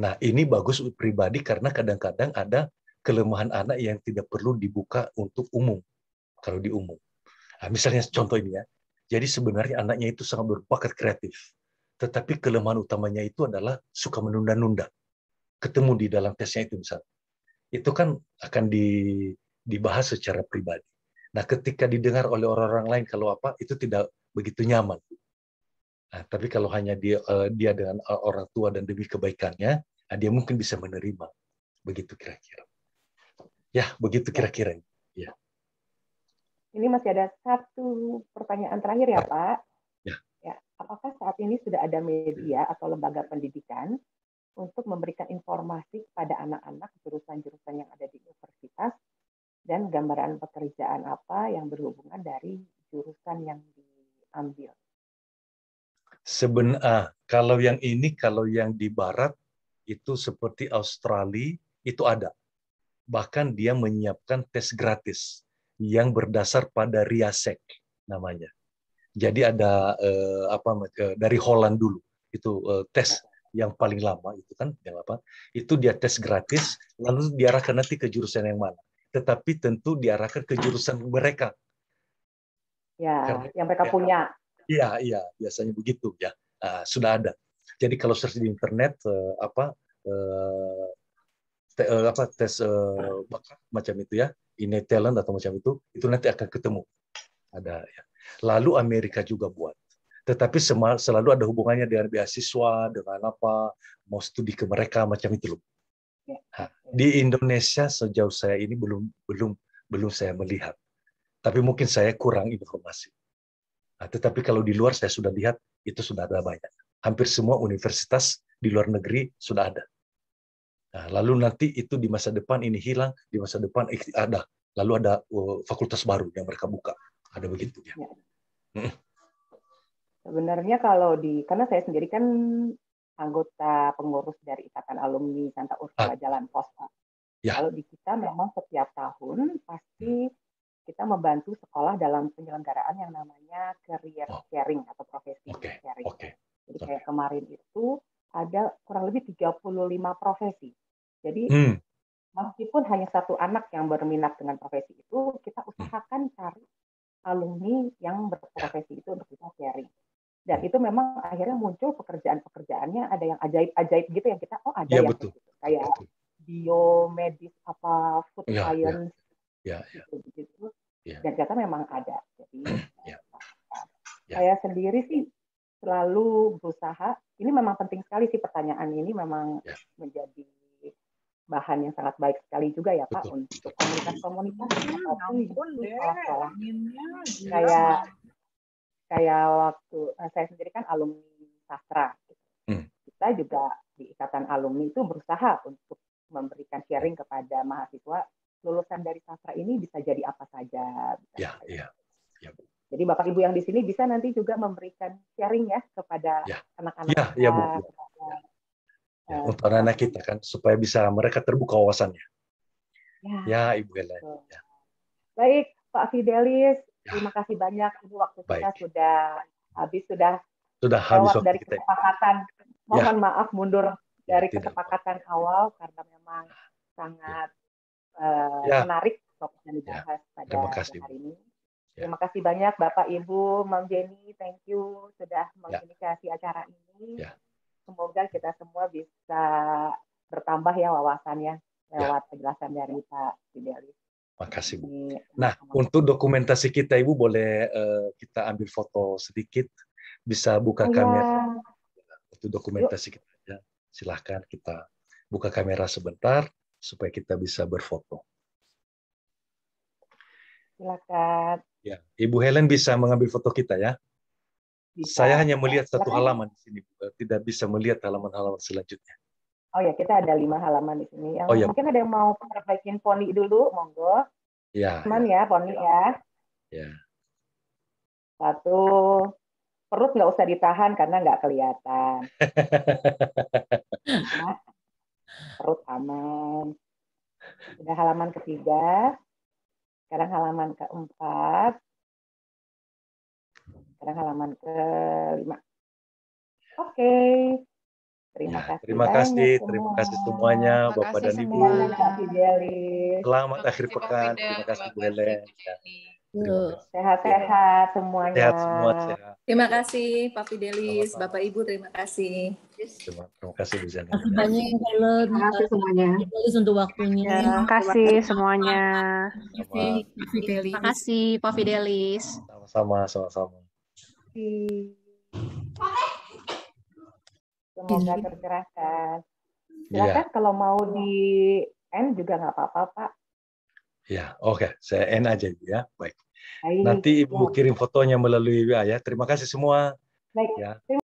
Nah, ini bagus pribadi karena kadang-kadang ada kelemahan anak yang tidak perlu dibuka untuk umum. Kalau di umum. Nah, misalnya contoh ini ya. Jadi sebenarnya anaknya itu sangat berbakat kreatif. Tetapi kelemahan utamanya itu adalah suka menunda-nunda. Ketemu di dalam tesnya itu misalnya. Itu kan akan dibahas secara pribadi. Nah, ketika didengar oleh orang-orang lain kalau apa, itu tidak begitu nyaman. Nah, tapi kalau hanya dia dengan orang tua dan demi kebaikannya, dia mungkin bisa menerima. Begitu kira-kira. Ya, begitu kira-kira. Ya.
Ini masih ada satu pertanyaan terakhir ya, Pak.
Ya.
Ya, apakah saat ini sudah ada media atau lembaga pendidikan untuk memberikan informasi kepada anak-anak jurusan-jurusan yang ada di universitas dan gambaran pekerjaan apa yang berhubungan dari jurusan yang diambil?
Sebenarnya kalau yang di barat itu seperti Australia itu ada. Bahkan dia menyiapkan tes gratis yang berdasar pada RIASEC namanya. Jadi ada dari Holland dulu itu tes yang paling lama itu kan yang apa? Itu dia tes gratis lalu diarahkan nanti ke jurusan yang mana. Tetapi tentu diarahkan ke jurusan mereka.
Ya,
karena,
yang mereka punya.
Iya, biasanya begitu ya. Sudah ada. Jadi kalau search di internet tes bakat macam itu ya, ini talent atau macam itu nanti akan ketemu. Ada ya. Lalu Amerika juga buat. Tetapi selalu ada hubungannya dengan beasiswa, dengan apa, mau studi ke mereka macam itu loh. Nah, di Indonesia sejauh saya ini belum saya melihat. Tapi mungkin saya kurang informasi. Nah, tetapi kalau di luar saya sudah lihat itu sudah ada banyak. Hampir semua universitas di luar negeri sudah ada. Nah, lalu nanti itu di masa depan ini hilang, di masa depan ada. Lalu ada fakultas baru yang mereka buka. Ada begitu ya.
Sebenarnya karena saya sendiri kan anggota pengurus dari Ikatan Alumni Santa Ursula Jalan Pos.
Ya.
Kalau di kita memang setiap tahun pasti kita membantu sekolah dalam penyelenggaraan yang namanya career sharing atau profesi sharing. Jadi kayak kemarin itu ada kurang lebih 35 profesi. Jadi meskipun hanya satu anak yang berminat dengan profesi itu, kita usahakan cari alumni yang berprofesi itu untuk kita sharing. Dan itu memang akhirnya muncul pekerjaan-pekerjaannya ada yang ajaib-ajaib gitu yang kita ada
ya,
yang
betul.
Gitu. Kayak biomedis apa food science gitu. Dan ternyata memang ada. Jadi saya sendiri sih selalu berusaha. Ini memang penting sekali sih pertanyaan ini memang menjadi bahan yang sangat baik sekali juga ya Pak untuk komunitas-komunitas ataupun di sekolah-sekolah. Kayak waktu saya sendiri kan alumni sastra. Kita juga di Ikatan Alumni itu berusaha untuk memberikan sharing kepada mahasiswa lulusan dari sastra ini bisa jadi apa saja. Jadi Bapak Ibu yang di sini bisa nanti juga memberikan sharing ya kepada anak-anak
kita. Bu. Untuk anak-anak kita kan supaya bisa mereka terbuka wawasannya. Ya, Ibu Helen.
Baik, Pak Fidelis, terima kasih banyak. Ini waktu kita sudah habis, sudah
habis
lewat dari kesepakatan. Mohon maaf mundur dari kesepakatan awal karena memang sangat menarik topik yang dibahas pada hari ini. Terima kasih banyak Bapak Ibu, Mam Jenny, thank you sudah menginisiasi acara ini. Semoga kita semua bisa bertambah ya wawasannya lewat penjelasan dari Pak Fidelis.
Makasih Bu. Nah, untuk dokumentasi kita Ibu boleh kita ambil foto sedikit, bisa buka kamera. Untuk dokumentasi kita ya. Silahkan kita buka kamera sebentar supaya kita bisa berfoto.
Silakan.
Ya, Ibu Helen bisa mengambil foto kita ya. Bisa. Saya hanya melihat satu halaman di sini, tidak bisa melihat halaman-halaman selanjutnya.
Oh ya, kita ada 5 halaman di sini. Mungkin ada yang mau perbaikin poni dulu, monggo.
Ya.
Ya, poni ya.
Ya.
Satu, perut nggak usah ditahan karena nggak kelihatan. Nah, perut aman. Udah halaman ketiga. Sekarang halaman keempat. Sekarang halaman kelima. Oke. Terima kasih
semuanya Bapak dan Ibu. Selamat akhir pekan. Terima kasih Bu Helen.
Sehat-sehat semuanya.
Sehat semua, sehat.
Terima kasih Pak Fidelis, Bapak Ibu terima kasih.
Terima kasih Bu Zana.
Terima kasih banyak Helen.
Terima kasih semuanya.
Fidelis untuk waktunya.
Terima kasih semuanya.
Terima kasih Pak Fidelis.
Sama-sama.
Semoga tercerahkan. Silakan kalau mau di end juga nggak apa-apa Pak.
Ya, oke. Saya end aja ya. Baik. Nanti Ibu kirim fotonya melalui WA ya. Terima kasih semua.
Baik.
Ya.